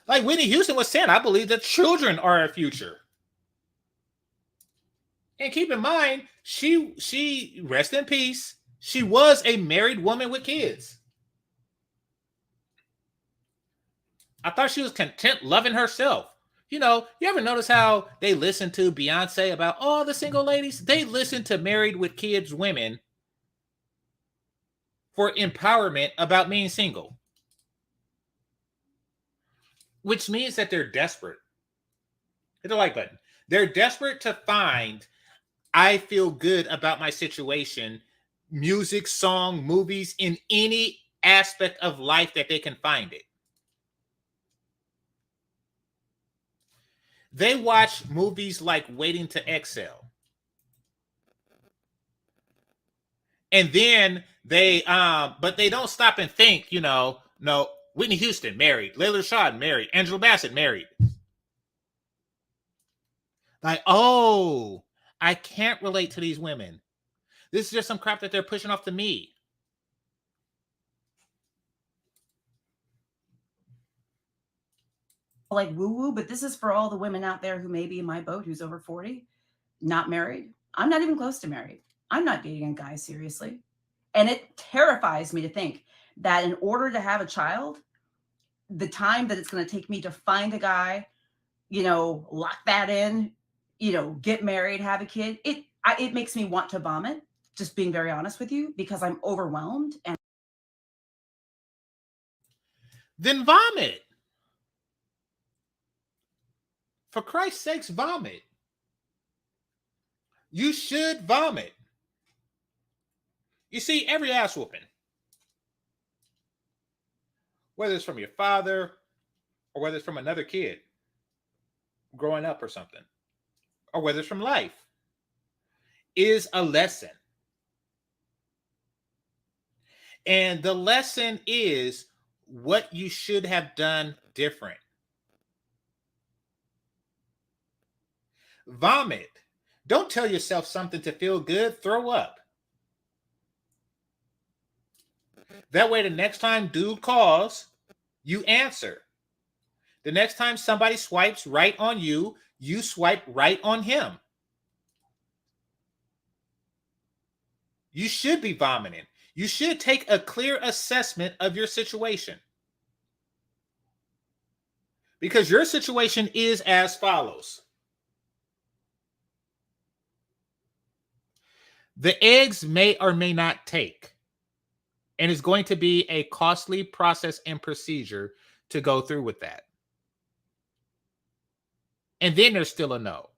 Like Whitney Houston was saying, I believe that children are our future. And keep in mind, she rest in peace. She was a married woman with kids. I thought she was content loving herself. You ever notice how they listen to Beyonce about all the single ladies? They listen to married with kids women for empowerment about being single. Which means that they're desperate. Hit the like button. They're desperate to find, I feel good about my situation, music, song, movies, in any aspect of life that they can find it. They watch movies like Waiting to Exhale. And then but they don't stop and think, no, Whitney Houston married, Layla Shaw married, Angela Bassett married. Like, oh, I can't relate to these women. This is just some crap that they're pushing off to me.
Like woo-woo, but this is for all the women out there who may be in my boat who's over 40, not married. I'm not even close to married. I'm not dating a guy seriously. And it terrifies me to think that in order to have a child, the time that it's going to take me to find a guy, lock that in, get married, have a kid, it makes me want to vomit, just being very honest with you, because I'm overwhelmed. And
then vomit. For Christ's sakes, vomit. You should vomit. You see, every ass whooping, whether it's from your father or whether it's from another kid growing up or something, or whether it's from life, is a lesson. And the lesson is what you should have done different. Vomit. Don't tell yourself something to feel good. Throw up. That way, the next time dude calls, you answer. The next time somebody swipes right on you, you swipe right on him. You should be vomiting. You should take a clear assessment of your situation. Because your situation is as follows. The eggs may or may not take. And it's going to be a costly process and procedure to go through with that. And then there's still a no.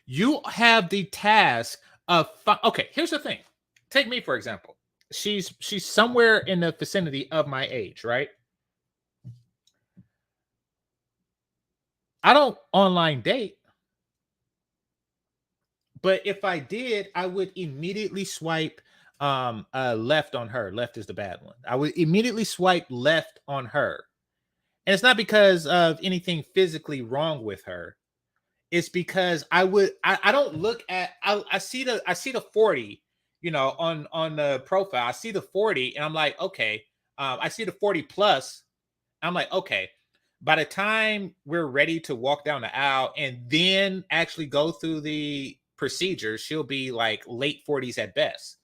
You have the task of, okay, here's the thing. Take me, for example. She's somewhere in the vicinity of my age, right? I don't online date. But if I did, I would immediately swipe left on her. Left is the bad one. I would immediately swipe left on her. And it's not because of anything physically wrong with her. It's because I don't look at, I see the 40, on the profile. I see the 40 and I'm like, okay. I see the 40 plus. I'm like, okay. By the time we're ready to walk down the aisle and then actually go through the procedure, she'll be like late 40s at best.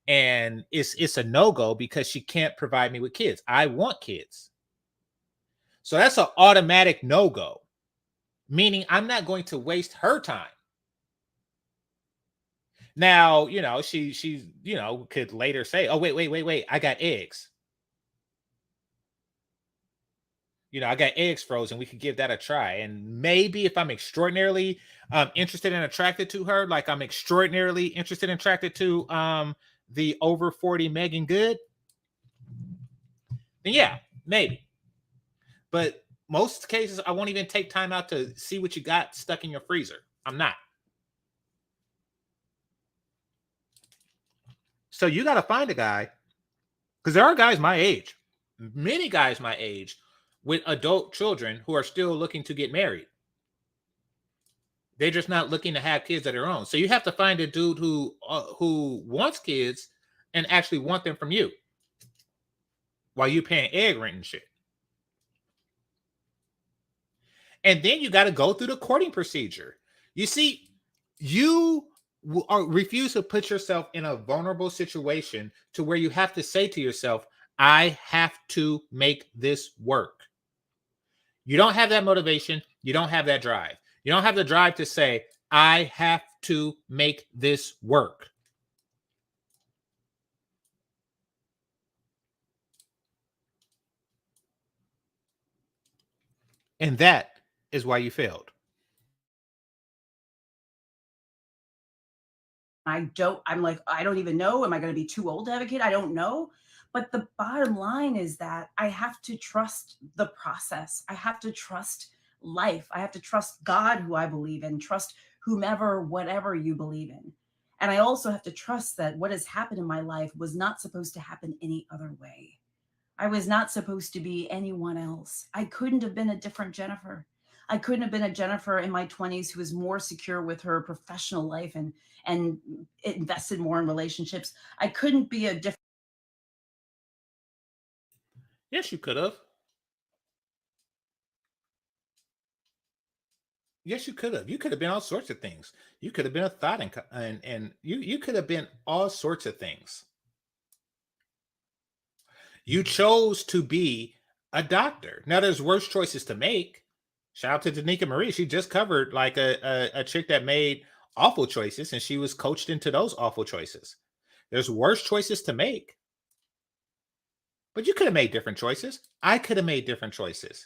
And it's a no-go because she can't provide me with kids. I want kids. So that's an automatic no-go, meaning I'm not going to waste her time. Now, she could later say, oh, wait, I got eggs. I got eggs frozen. We could give that a try. And maybe if I'm extraordinarily interested and attracted to her, like I'm extraordinarily interested and attracted to the over 40 Megan Good, then yeah, maybe. But most cases, I won't even take time out to see what you got stuck in your freezer. I'm not. So you got to find a guy, because there are guys my age, many guys my age, with adult children who are still looking to get married. They're just not looking to have kids of their own. So you have to find a dude who wants kids and actually want them from you while you're paying egg rent and shit. And then you got to go through the courting procedure. You see, you refuse to put yourself in a vulnerable situation to where you have to say to yourself, I have to make this work. You don't have that motivation. You don't have that drive. You don't have the drive to say, I have to make this work. And that is why you failed.
I'm like, I don't even know. Am I going to be too old to have a kid? I don't know. But the bottom line is that I have to trust the process. I have to trust life. I have to trust God, who I believe in, trust whomever, whatever you believe in. And I also have to trust that what has happened in my life was not supposed to happen any other way. I was not supposed to be anyone else. I couldn't have been a different Jennifer. I couldn't have been a Jennifer in my 20s who was more secure with her professional life and invested more in relationships. I couldn't be a different.
Yes, you could have. Yes, you could have. You could have been all sorts of things. You could have been a thought, and you could have been all sorts of things. You chose to be a doctor. Now, there's worse choices to make. Shout out to Danica Marie. She just covered like a chick that made awful choices, and she was coached into those awful choices. There's worse choices to make. But you could have made different choices. I could have made different choices.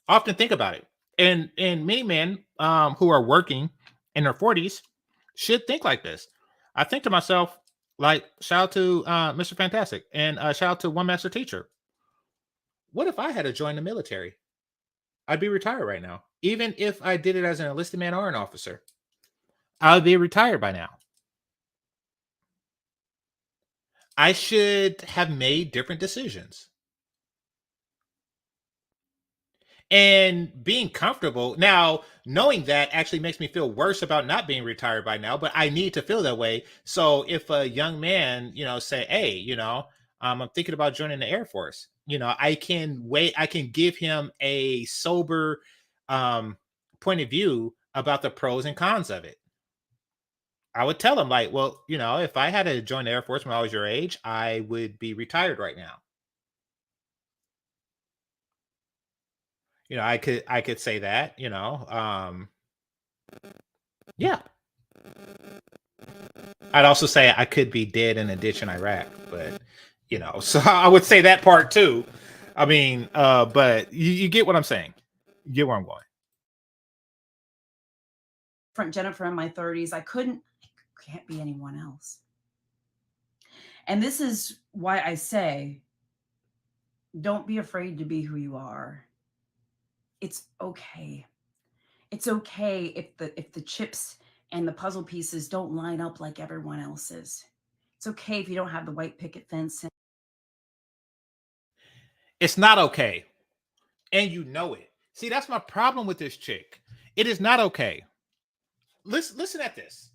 Often think about it. And many men who are working in their 40s should think like this. I think to myself, like, shout out to Mr. Fantastic and shout out to One Master Teacher. What if I had to join the military? I'd be retired right now. Even if I did it as an enlisted man or an officer, I would be retired by now. I should have made different decisions. And being comfortable now, knowing that actually makes me feel worse about not being retired by now, but I need to feel that way. So if a young man, say, hey, I'm thinking about joining the Air Force, I can give him a sober point of view about the pros and cons of it. I would tell him, like, well, if I had to join the Air Force when I was your age, I would be retired right now. I could say that, yeah. I'd also say I could be dead in a ditch in Iraq, but so I would say that part too. I mean, but you get what I'm saying. You get where I'm going.
Different Jennifer in my 30s. I can't be anyone else. And this is why I say, don't be afraid to be who you are. It's okay. It's okay if the chips and the puzzle pieces don't line up like everyone else's. It's okay if you don't have the white picket fence.
It's not okay. And you know it. See, that's my problem with this chick. It is not okay. Listen at this.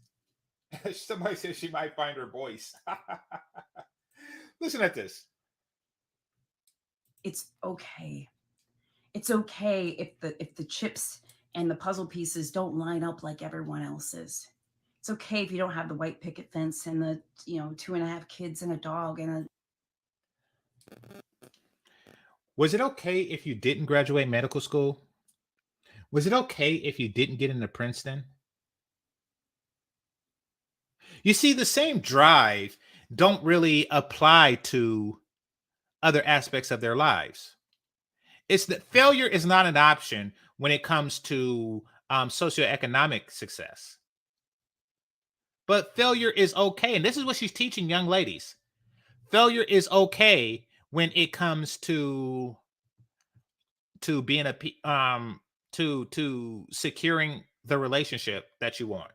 Somebody says she might find her voice. Listen at this.
It's okay. It's okay if the chips and the puzzle pieces don't line up like everyone else's. It's okay if you don't have the white picket fence and the 2.5 kids and a dog and
Was it okay if you didn't graduate medical school? Was it okay if you didn't get into Princeton? You see, the same drive don't really apply to other aspects of their lives. It's that failure is not an option when it comes to socioeconomic success. But failure is okay. And this is what she's teaching young ladies. Failure is okay when it comes to being to securing the relationship that you want.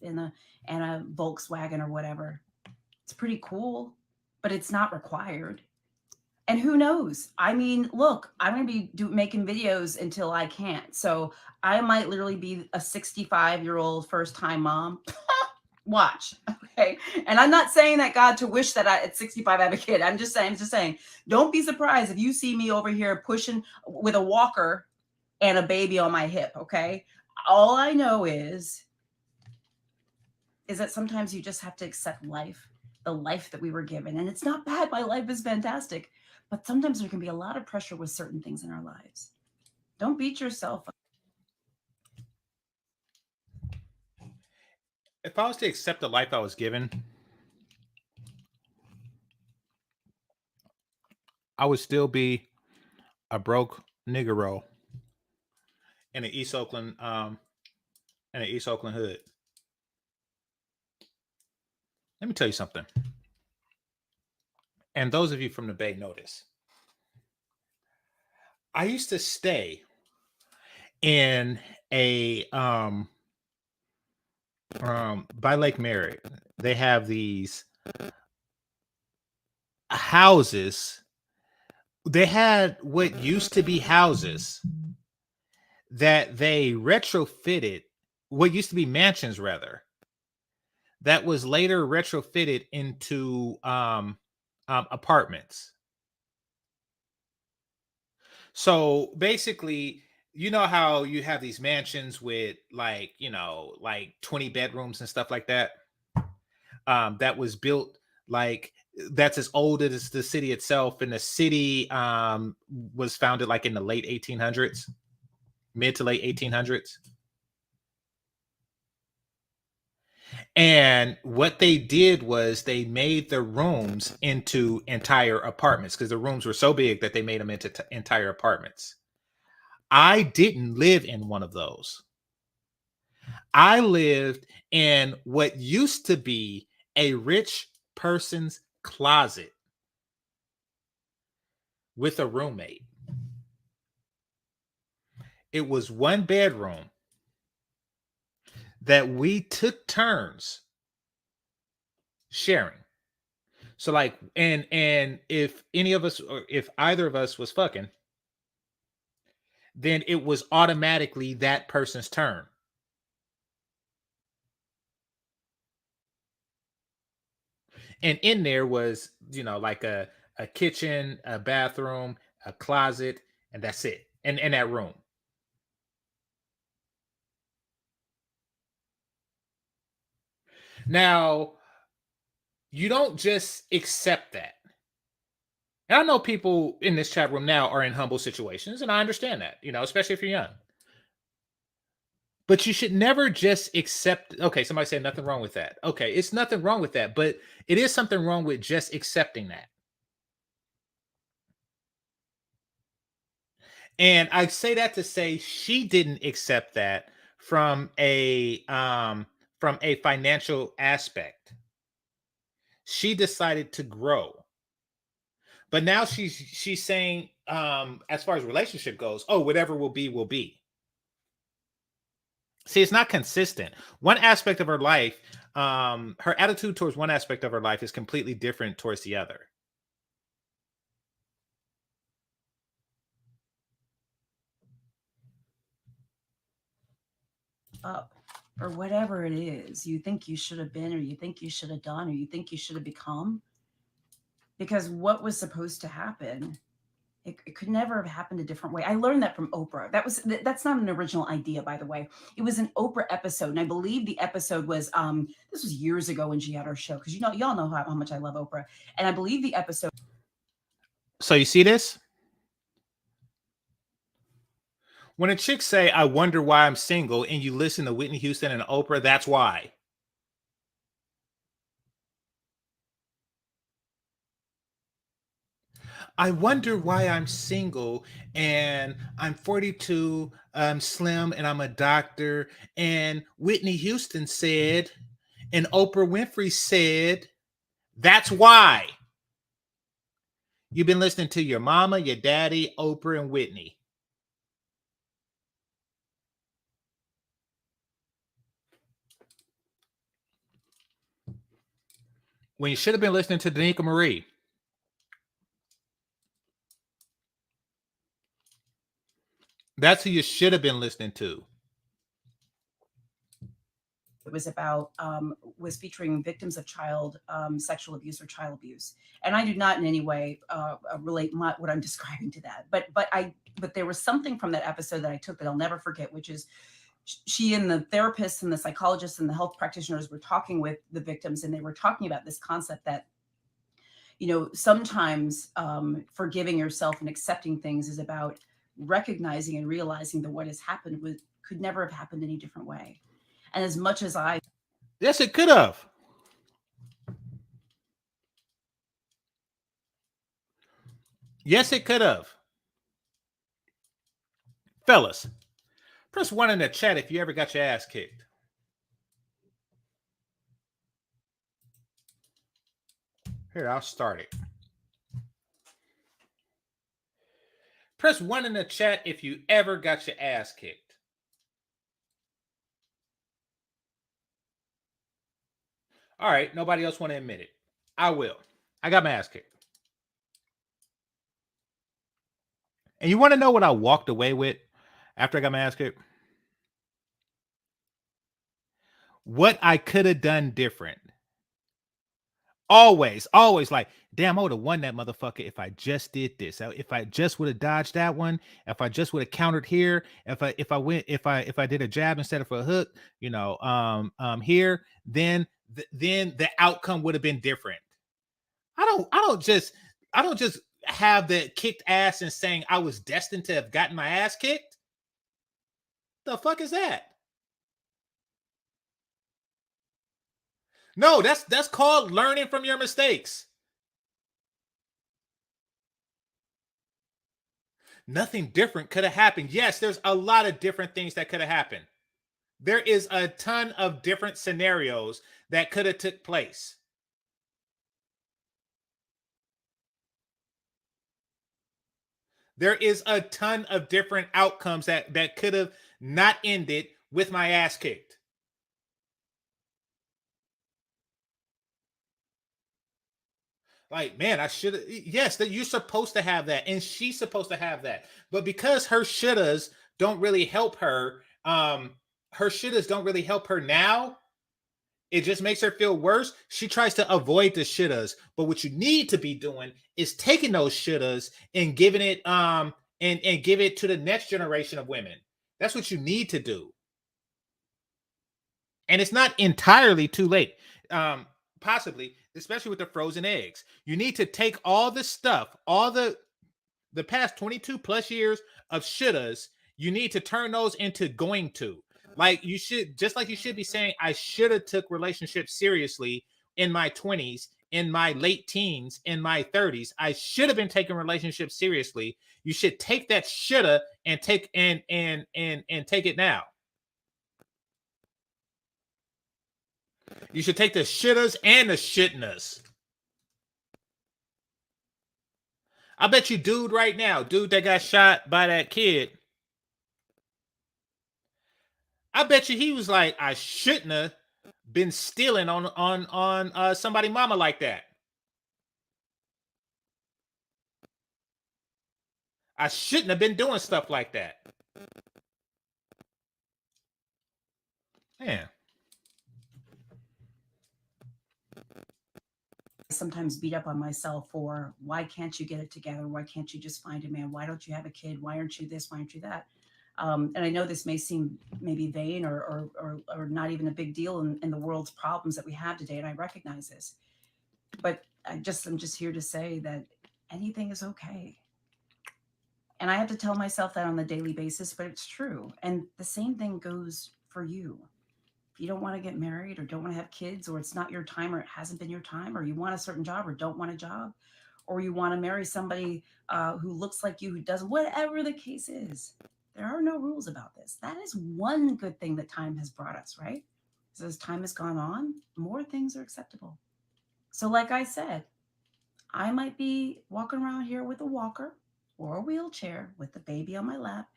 in a Volkswagen or whatever. It's pretty cool, but it's not required. And who knows? I mean, look, I'm going to be making videos until I can't. So I might literally be a 65-year-old first-time mom. Watch. Okay. And I'm not saying that God to wish that at 65 I have a kid. I'm just saying, don't be surprised if you see me over here pushing with a walker and a baby on my hip. Okay. All I know is that sometimes you just have to accept life, the life that we were given. And it's not bad. My life is fantastic. But sometimes there can be a lot of pressure with certain things in our lives. Don't beat yourself up.
If I was to accept the life I was given, I would still be a broke niggero in the East Oakland hood. Let me tell you something. And those of you from the Bay know this. I used to stay in a by Lake Merritt. They have these houses. They had what used to be houses that they retrofitted, what used to be mansions rather, that was later retrofitted into apartments. So basically, you know how you have these mansions with like, like 20 bedrooms and stuff like that. That was built like that's as old as the city itself. And the city was founded like in the late 1800s, mid to late 1800s. And what they did was they made the rooms into entire apartments because the rooms were so big that they made them into entire apartments. I didn't live in one of those. I lived in what used to be a rich person's closet with a roommate. It was one bedroom that we took turns sharing. So like, and if any of us, or if either of us was fucking, then it was automatically that person's turn. And in there was, like a kitchen, a bathroom, a closet, and that's it. And in that room. Now, you don't just accept that. And I know people in this chat room now are in humble situations, and I understand that, especially if you're young. But you should never just accept. Okay, somebody said nothing wrong with that. Okay, it's nothing wrong with that, but it is something wrong with just accepting that. And I say that to say she didn't accept that from a financial aspect. She decided to grow. But now she's saying, as far as relationship goes, oh, whatever will be, will be. See, it's not consistent. One aspect of her life, her attitude towards one aspect of her life is completely different towards the other.
Up or whatever it is you think you should have been, or you think you should have done, or you think you should have become. Because what was supposed to happen, it could never have happened a different way. I learned that from Oprah. That's not an original idea, by the way. It was an Oprah episode, and I believe the episode was this was years ago when she had her show, because y'all know how much I love Oprah, and I believe the episode.
So you see this? When a chick say, I wonder why I'm single, and you listen to Whitney Houston and Oprah, that's why. I wonder why I'm single and I'm 42, I'm slim, and I'm a doctor. And Whitney Houston said, and Oprah Winfrey said, that's why. You've been listening to your mama, your daddy, Oprah, and Whitney. When you should have been listening to Danica Marie. That's who you should have been listening to.
It was about was featuring victims of child sexual abuse or child abuse, and I do not in any way relate what I'm describing to that. But there was something from that episode that I took that I'll never forget, which is she and the therapists and the psychologists and the health practitioners were talking with the victims, and they were talking about this concept that, sometimes forgiving yourself and accepting things is about recognizing and realizing that what has happened could never have happened any different way. And as much as
yes, it could have. Yes, it could have. Fellas, press 1 in the chat if you ever got your ass kicked. Here, I'll start it. Press 1 in the chat if you ever got your ass kicked. All right, nobody else want to admit it. I will. I got my ass kicked. And you want to know what I walked away with after I got my ass kicked? What I could have done different. Always like, damn, I would have won that motherfucker if I just did this. If I just would have dodged that one, if I just would have countered here, if I did a jab instead of a hook, here, then the outcome would have been different. I don't just have the kicked ass and saying I was destined to have gotten my ass kicked. The fuck is that? No, that's called learning from your mistakes. Nothing different could have happened. Yes, there's a lot of different things that could have happened. There is a ton of different scenarios that could have took place. There is a ton of different outcomes that could have not ended with my ass kicked. Like, man, I should have. Yes, that you're supposed to have that, and she's supposed to have that. But because her shouldas don't really help her, her shouldas don't really help her now. It just makes her feel worse. She tries to avoid the shouldas. But what you need to be doing is taking those shouldas and giving it and give it to the next generation of women. That's what you need to do. And it's not entirely too late. Possibly, especially with the frozen eggs. You need to take all the stuff, all the past 22 plus years of shouldas, you need to turn those into going to. Like you should, just like you should be saying, I should have took relationships seriously in my 20s, in my late teens, in my 30s. I should have been taking relationships seriously. You should take that shoulda and take and take it now. You should take the shouldas and the shitness. I bet you dude right now, dude that got shot by that kid, I bet you he was like, I shouldn't have been stealing on somebody mama like that. I shouldn't have been doing stuff like that. Man.
Sometimes beat up on myself for why can't you get it together? Why can't you just find a man? Why don't you have a kid? Why aren't you this? Why aren't you that? And I know this may seem maybe vain or not even a big deal in the world's problems that we have today, and I recognize this. But I'm just here to say that anything is okay. And I have to tell myself that on a daily basis, but it's true. And the same thing goes for you. If you don't want to get married or don't want to have kids, or it's not your time, or it hasn't been your time, or you want a certain job or don't want a job, or you want to marry somebody who looks like you, who doesn't, whatever the case is, there are no rules about this. That is one good thing that time has brought us, right? So as time has gone on, more things are acceptable. So like I said, I might be walking around here with a walker or a wheelchair with the baby on my lap.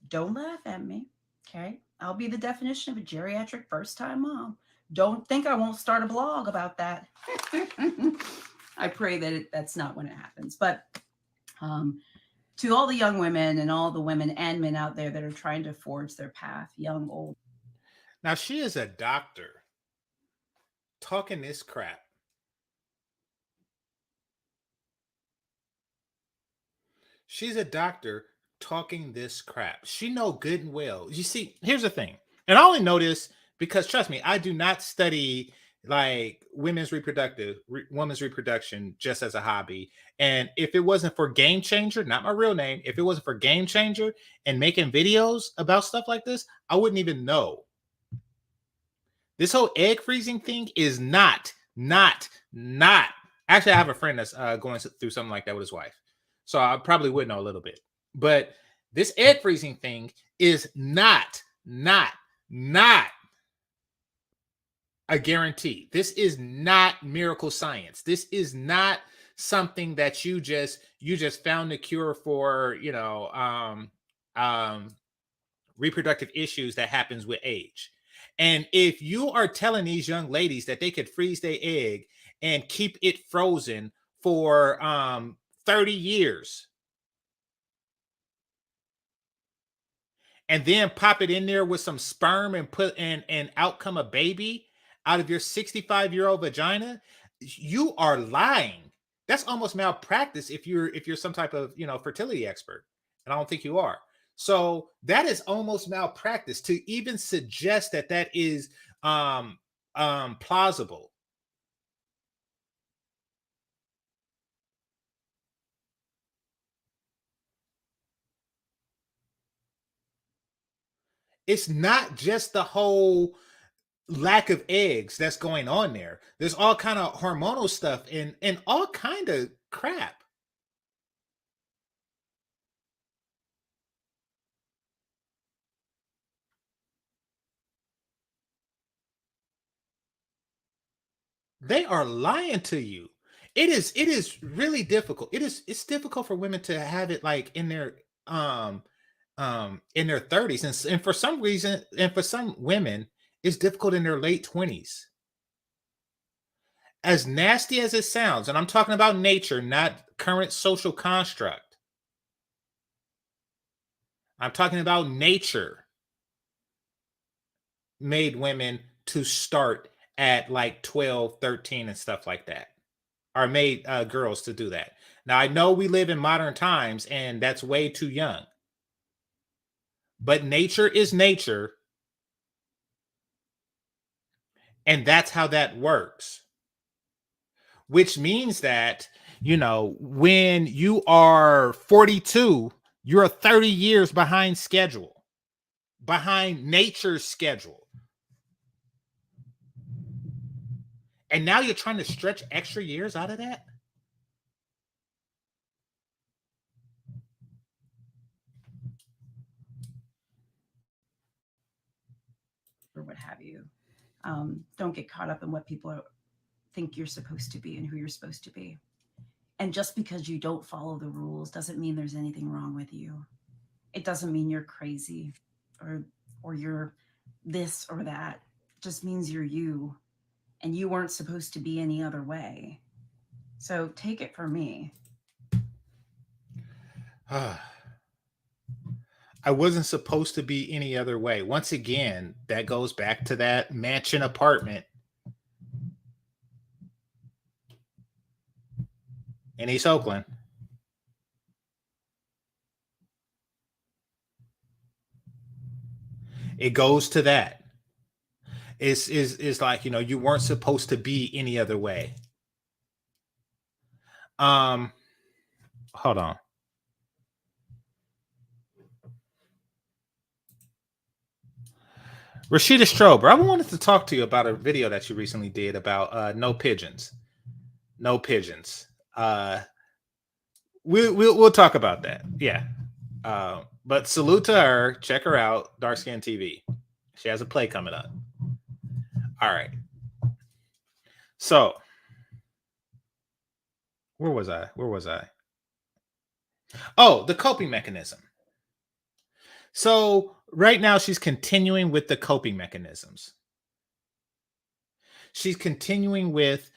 Don't laugh at me, okay? I'll be the definition of a geriatric first-time mom. Don't think I won't start a blog about that. I pray that that's not when it happens. But to all the young women and all the women and men out there that are trying to forge their path, young, old.
Now, she is a doctor talking this crap. She's a doctor talking this crap. She know good and well. You see, here's the thing. And I only know this because, trust me, I do not study like women's reproduction just as a hobby. And if it wasn't for Game Changer, not my real name, if it wasn't for Game Changer and making videos about stuff like this, I wouldn't even know. This whole egg freezing thing is not. Actually, I have a friend that's going through something like that with his wife. So I probably would know a little bit. But this egg freezing thing is not I guarantee this is not miracle science. This is not something that you just found the cure for, reproductive issues that happens with age. And if you are telling these young ladies that they could freeze their egg and keep it frozen for 30 years and then pop it in there with some sperm and put and out come a baby out of your 65-year-old vagina, you are lying. That's almost malpractice if you're some type of fertility expert, and I don't think you are. So that is almost malpractice to even suggest that that is plausible. It's not just the whole lack of eggs that's going on there. There's all kind of hormonal stuff and all kind of crap. They are lying to you. It is really difficult. It's difficult for women to have it like in their 30s, and for some reason, and for some women it's difficult in their late 20s. As nasty as it sounds, and I'm talking about nature, not current social construct. I'm talking about nature made women to start at like 12, 13 and stuff like that, or made girls to do that. Now, I know we live in modern times and that's way too young, but nature is nature. And that's how that works. Which means that, when you are 42, you're 30 years behind schedule, behind nature's schedule. And now you're trying to stretch extra years out of that?
Or what have you. Don't get caught up in what people think you're supposed to be and who you're supposed to be. And just because you don't follow the rules doesn't mean there's anything wrong with you. It doesn't mean you're crazy or you're this or that. It just means you're you, and you weren't supposed to be any other way. So take it from me.
I wasn't supposed to be any other way. Once again, that goes back to that mansion apartment in East Oakland. It goes to that. It's like, you weren't supposed to be any other way. Hold on. Rashida Strober, I wanted to talk to you about a video that you recently did about no pigeons. No pigeons. We'll talk about that. Yeah. But salute to her. Check her out. Dark Skin TV. She has a play coming up. All right. So where was I? Oh, the coping mechanism. So right now she's continuing with the coping mechanisms. She's continuing with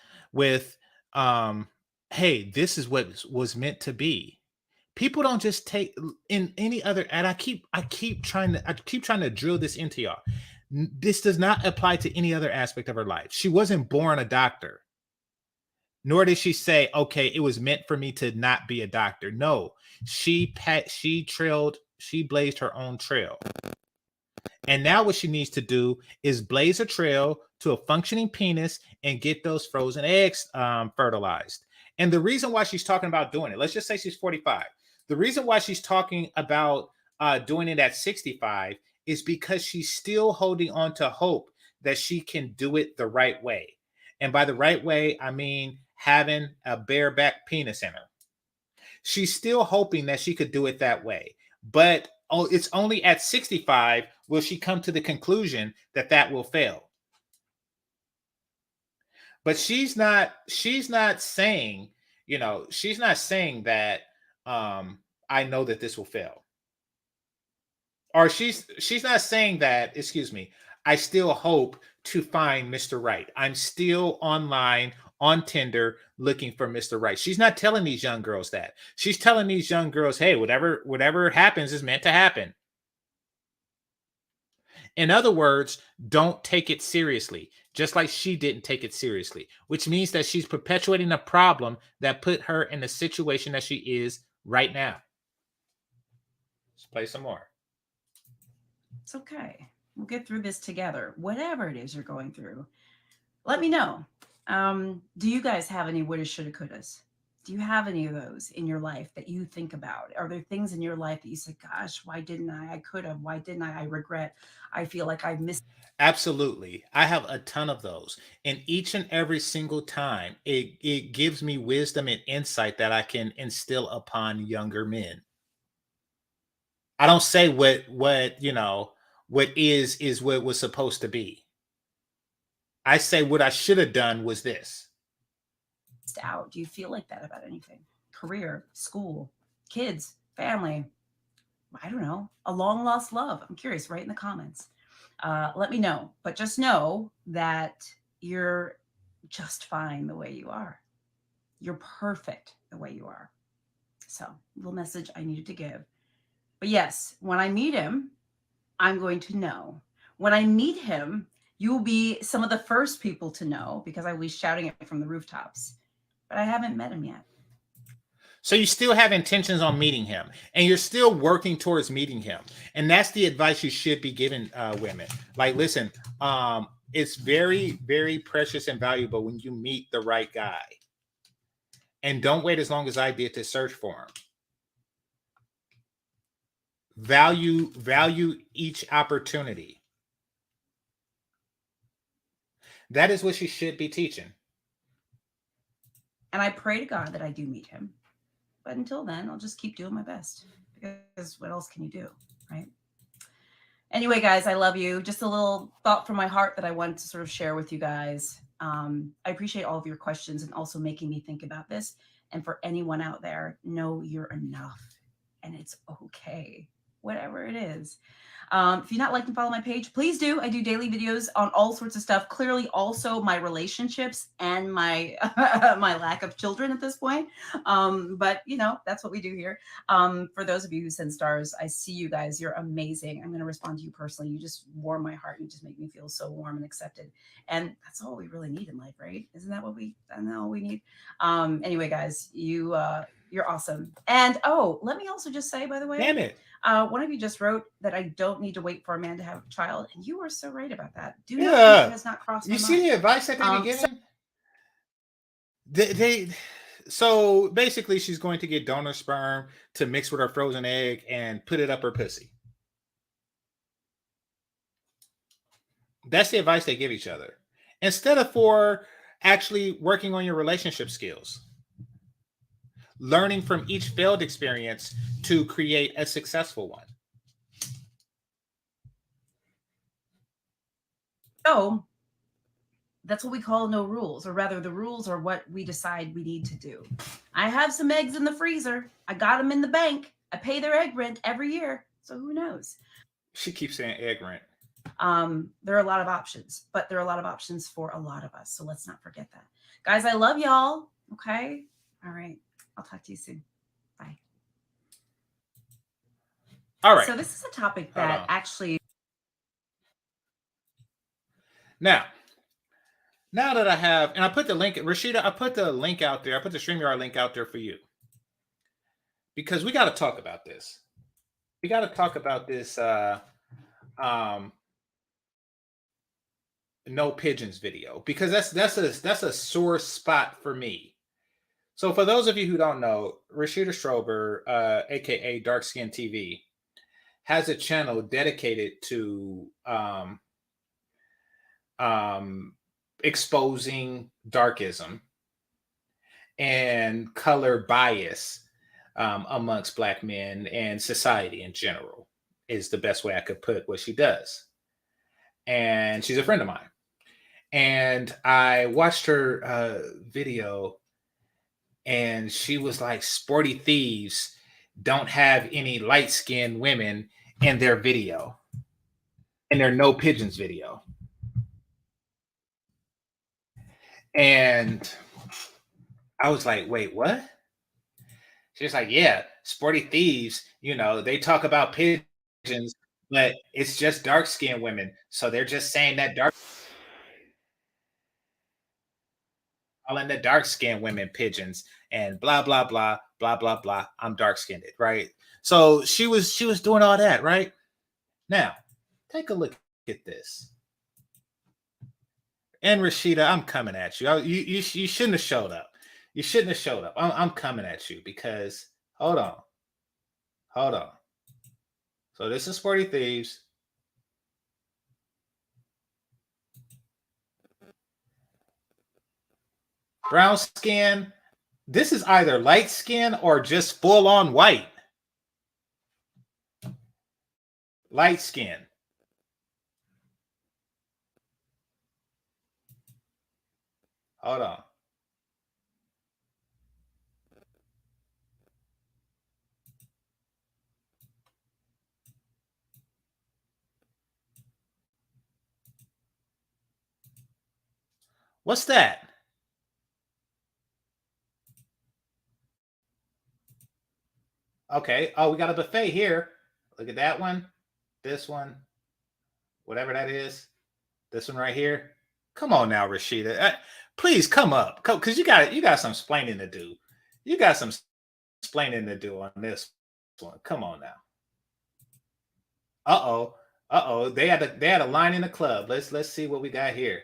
hey, this is what was meant to be. People don't just take in any other, and I keep trying to drill this into y'all. This does not apply to any other aspect of her life. She wasn't born a doctor. Nor did she say, okay, it was meant for me to not be a doctor. No, she blazed her own trail. And now what she needs to do is blaze a trail to a functioning penis and get those frozen eggs fertilized. And the reason why she's talking about doing it, let's just say she's 45. The reason why she's talking about doing it at 65 is because she's still holding on to hope that she can do it the right way. And by the right way, I mean having a bareback penis in her. She's still hoping that she could do it that way. But it's only at 65 will she come to the conclusion that that will fail. But she's not saying, she's not saying that I know that this will fail. Or she's not saying that, excuse me, I still hope to find Mr. Right. I'm still online on Tinder looking for Mr. Right. She's not telling these young girls that. She's telling these young girls, hey, whatever happens is meant to happen. In other words, don't take it seriously, just like she didn't take it seriously, which means that she's perpetuating a problem that put her in the situation that she is right now. Let's play some more.
It's okay. We'll get through this together. Whatever it is you're going through, let me know. Do you guys have any woulda, shoulda, couldas? Do you have any of those in your life that you think about? Are there things in your life that you say, gosh, why didn't I? I could have. Why didn't I? I regret. I feel like I missed.
Absolutely. I have a ton of those. And each and every single time, it gives me wisdom and insight that I can instill upon younger men. I don't say what is what was supposed to be. I say what I should have done was this.
Out. Do you feel like that about anything? Career, school, kids, family? I don't know. A long lost love. I'm curious. Write in the comments. Let me know. But just know that you're just fine the way you are. You're perfect the way you are. So, little message I needed to give. But yes, when I meet him, I'm going to know. When I meet him, you will be some of the first people to know because I will be shouting it from the rooftops. But I haven't met him yet.
So you still have intentions on meeting him, and you're still working towards meeting him. And that's the advice you should be giving women. Like, listen, it's very, very precious and valuable when you meet the right guy. And don't wait as long as I did to search for him. Value each opportunity. That is what she should be teaching.
And I pray to God that I do meet him. But until then, I'll just keep doing my best because what else can you do, right? Anyway, guys, I love you. Just a little thought from my heart that I wanted to sort of share with you guys. I appreciate all of your questions and also making me think about this. And for anyone out there, know you're enough and it's okay, whatever it is. If you're not liking, follow my page, please do. I do daily videos on all sorts of stuff. Clearly also my relationships and my my lack of children at this point. But that's what we do here. For those of you who send stars, I see you guys. You're amazing. I'm going to respond to you personally. You just warm my heart. You just make me feel so warm and accepted. And that's all we really need in life, right? Isn't that all we need? Anyway, guys, you're awesome. And let me also just say, by the way,
damn it.
One of you just wrote that I don't need to wait for a man to have a child, and you are so right about that. Do not think it has not crossed my mind.
You see the advice that they're giving? So basically, she's going to get donor sperm to mix with her frozen egg and put it up her pussy. That's the advice they give each other. Instead of for actually working on your relationship skills. Learning from each failed experience to create a successful one.
So that's what we call no rules, or rather the rules are what we decide we need to do. I have some eggs in the freezer. I got them in the bank. I pay their egg rent every year. So who knows?
She keeps saying egg rent.
There are a lot of options, but there are a lot of options for a lot of us. So let's not forget that. Guys, I love y'all. Okay. All right. I'll talk to you soon. Bye.
All right.
So this is a topic that actually.
Now that I have, and I put the link, Rashida, I put the link out there. I put the StreamYard link out there for you. Because we got to talk about this. We got to talk about this no pigeons video. Because that's a sore spot for me. So for those of you who don't know, Rashida Strober, aka Dark Skin TV, has a channel dedicated to exposing darkism and color bias amongst Black men and society in general, is the best way I could put what she does. And she's a friend of mine. And I watched her video, and she was like, Sporty Thieves don't have any light-skinned women in their video, in their No Pigeons video. And I was like, wait, what? She's like, yeah, Sporty Thieves, they talk about pigeons, but it's just dark-skinned women. So they're just saying that calling the dark-skinned women pigeons and blah, blah, blah, blah, blah, blah. I'm dark-skinned, right? So she was doing all that, right? Now, take a look at this. And Rashida, I'm coming at you. You shouldn't have showed up. You shouldn't have showed up. I'm coming at you because hold on. So this is Sporty Thieves. Brown skin. This is either light skin or just full on white. Light skin. Hold on. What's that? Okay. Oh, we got a buffet here. Look at that one. This one. Whatever that is. This one right here. Come on now, Rashida. Please come up. Because you got some explaining to do. You got some explaining to do on this one. Come on now. Uh-oh. They had a line in the club. Let's see what we got here.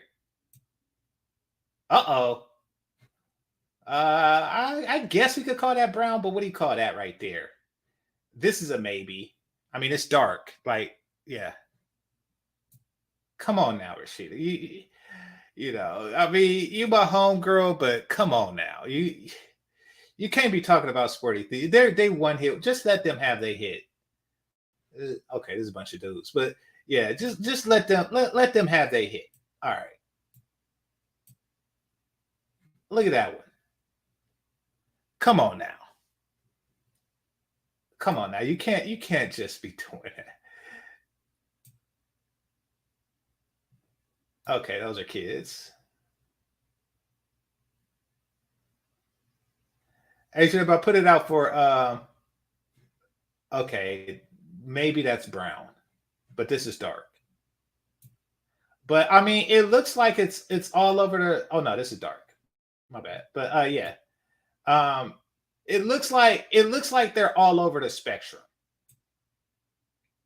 Uh-oh. I guess we could call that brown, but what do you call that right there? This is a maybe. I mean, it's dark. Like, yeah. Come on now, Rashida. I mean, you my homegirl, but come on now. You can't be talking about Sporty Thieves. They one hit. Just let them have their hit. Okay, there's a bunch of dudes, but yeah, just let them have their hit. All right. Look at that one. Come on now. You can't just be doing that. Okay, those are kids. Actually, if I put it out for okay, maybe that's brown, but this is dark. But I mean, it looks like it's all over the. Oh no, this is dark. My bad. But yeah. It looks like they're all over the spectrum.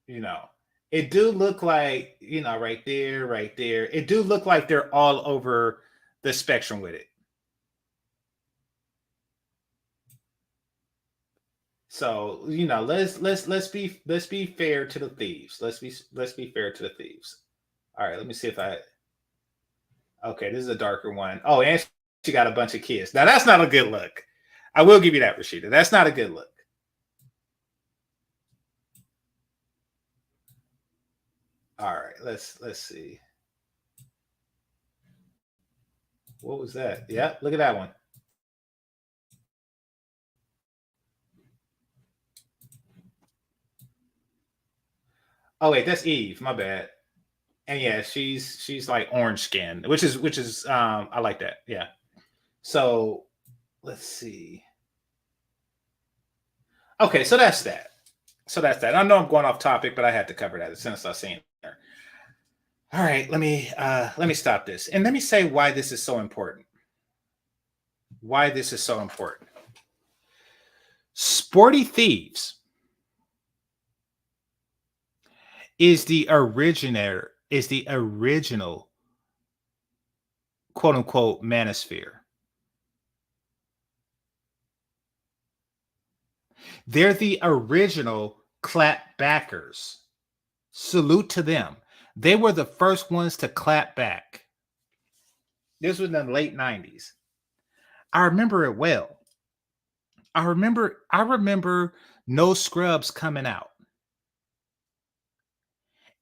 It do look like, right there. It do look like they're all over the spectrum with it. So, let's be fair to the thieves. Let's be fair to the thieves. All right, let me see if okay, this is a darker one. Oh, and she got a bunch of kids. Now that's not a good look. I will give you that, Rashida. That's not a good look. All right, let's see. What was that? Yeah, look at that one. Oh wait, that's Eve. My bad. And yeah, she's like orange skin, which is I like that. Yeah. So let's see. Okay, so that's that. I know I'm going off topic, but I had to cover that since I seen her. All right, let me stop this and let me say why this is so important. Sporty Thieves is the original quote unquote manosphere. They're the original clapbackers. Salute to them. They were the first ones to clap back. This was in the late 90s. I remember it well. I remember No Scrubs coming out.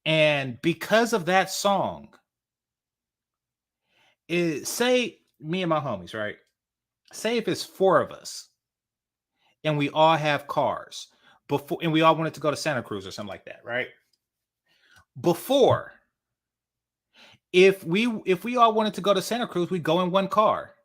And because of that song, say me and my homies, right? Say if it's 4 of us and we all have cars before, and we all wanted to go to Santa Cruz or something like that, right? Before, if we all wanted to go to Santa Cruz, we'd go in one car.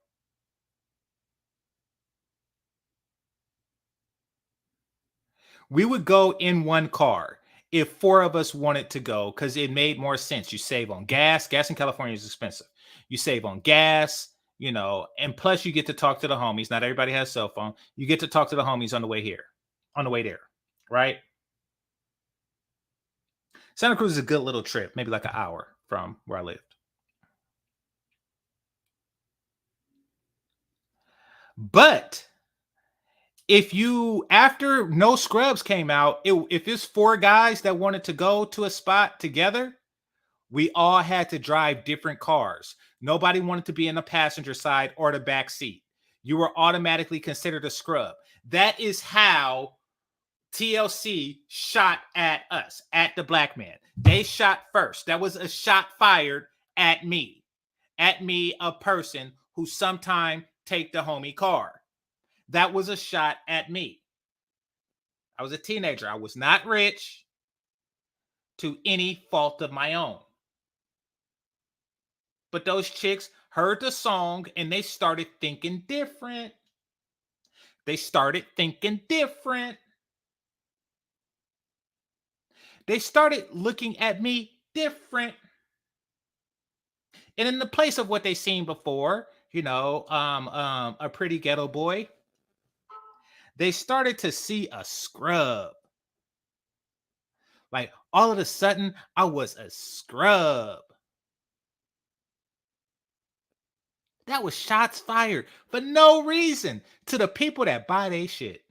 We would go in one car if 4 of us wanted to go, because it made more sense. You save on gas. Gas in California is expensive. You save on gas, you know, and plus you get to talk to the homies. Not everybody has a cell phone. You get to talk to the homies on the way here, on the way there, right? Santa Cruz is a good little trip, maybe like an hour from where I lived. But if you, after No Scrubs came out, if it's 4 guys that wanted to go to a spot together, we all had to drive different cars. Nobody wanted to be in the passenger side or the back seat. You were automatically considered a scrub. That is how TLC shot at us, at the black man. They shot first. That was a shot fired at me, a person who sometime take the homie car. That was a shot at me. I was a teenager. I was not rich to any fault of my own. But those chicks heard the song and they started thinking different. They started thinking different. They started looking at me different. And in the place of what they seen before, you know, a pretty ghetto boy, they started to see a scrub. Like all of a sudden, I was a scrub. That was shots fired for no reason to the people that buy they shit.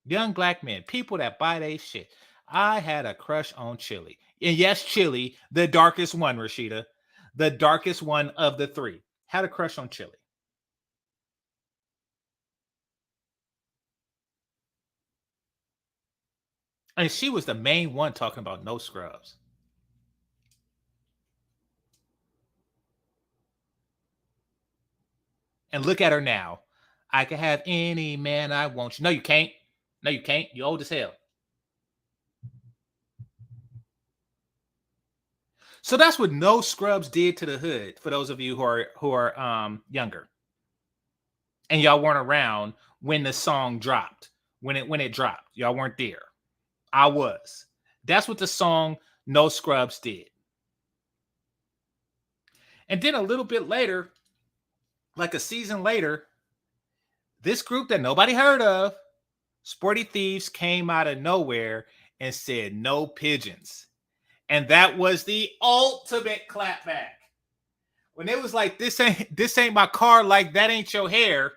Young black men, people that buy they shit. I had a crush on Chili. And yes, Chili, the darkest one, Rashida. The darkest one of the 3. Had a crush on Chili. And she was the main one talking about No Scrubs. And look at her now. I can have any man I want. No, you can't. No, you can't. You're old as hell. So that's what No Scrubs did to the hood. For those of you who are younger, and y'all weren't around when the song dropped, when it dropped, y'all weren't there. I was. That's what the song No Scrubs did. And then a little bit later, like a season later, this group that nobody heard of, Sporty Thieves, came out of nowhere and said no pigeons. And that was the ultimate clapback. When it was like, this ain't my car, like that ain't your hair,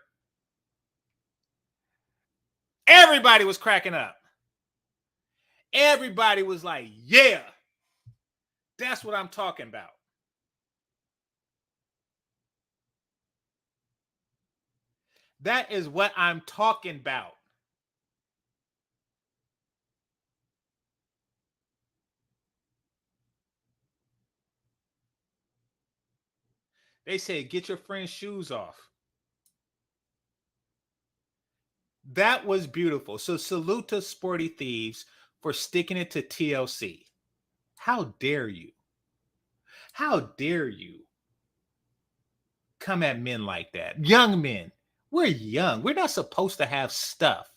everybody was cracking up. Everybody was like, yeah, that's what I'm talking about. That is what I'm talking about. They said, get your friend's shoes off. That was beautiful. So salute to Sporty Thieves for sticking it to TLC. How dare you? How dare you come at men like that? Young men. We're young. We're not supposed to have stuff.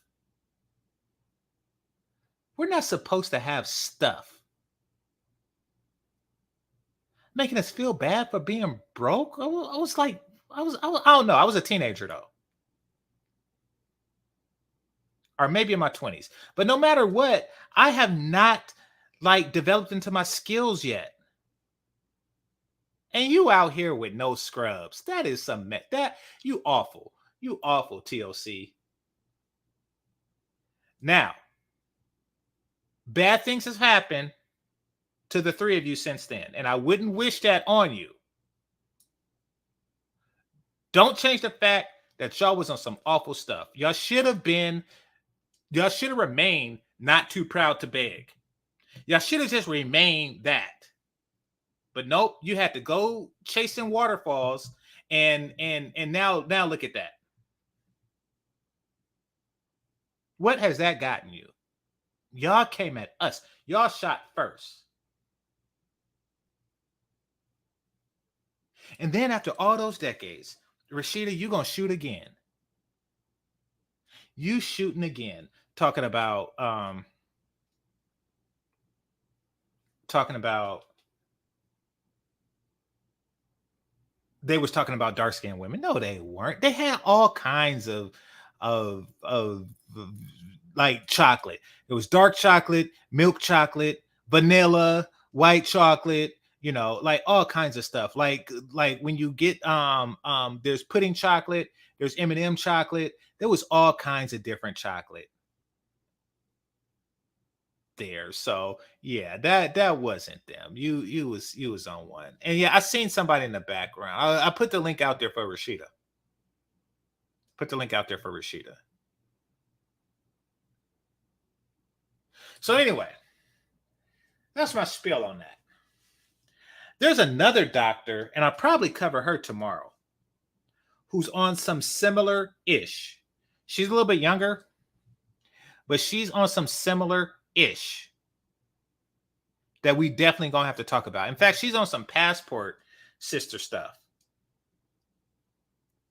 We're not supposed to have stuff. Making us feel bad for being broke. I was like, I don't know. I was a teenager though. Or maybe in my 20s. But no matter what, I have not like developed into my skills yet. And you out here with no scrubs. That is some that you awful. You awful, TLC. Now, bad things have happened to the 3 of you since then. And I wouldn't wish that on you. Don't change the fact that y'all was on some awful stuff. Y'all should have remained not too proud to beg. Y'all should have just remained that. But nope, you had to go chasing waterfalls, and now look at that. What has that gotten you? Y'all came at us. Y'all shot first. And then after all those decades, Rashida, you gonna shoot again. You shooting again, talking about they was talking about dark-skinned women. No, they weren't. They had all kinds of like chocolate. It was dark chocolate, milk chocolate, vanilla, white chocolate, you know, like all kinds of stuff. Like when you get there's pudding chocolate, there's M&M chocolate. There was all kinds of different chocolate there. So yeah, that wasn't them. You was on one. And yeah, I seen somebody in the background. I put the link out there for Rashida. So anyway, that's my spiel on that. There's another doctor, and I'll probably cover her tomorrow, who's on some similar-ish. She's a little bit younger, but she's on some similar-ish that we definitely gonna have to talk about. In fact, she's on some passport sister stuff.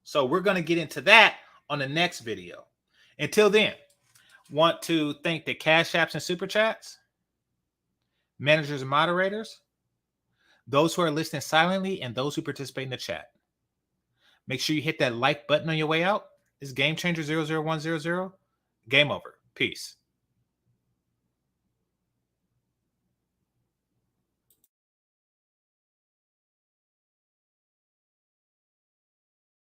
So we're gonna get into that on the next video. Until then, want to thank the Cash Apps and Super Chats, managers and moderators, those who are listening silently, and those who participate in the chat. Make sure you hit that like button on your way out. It's Game Changer 00100. Game over. Peace.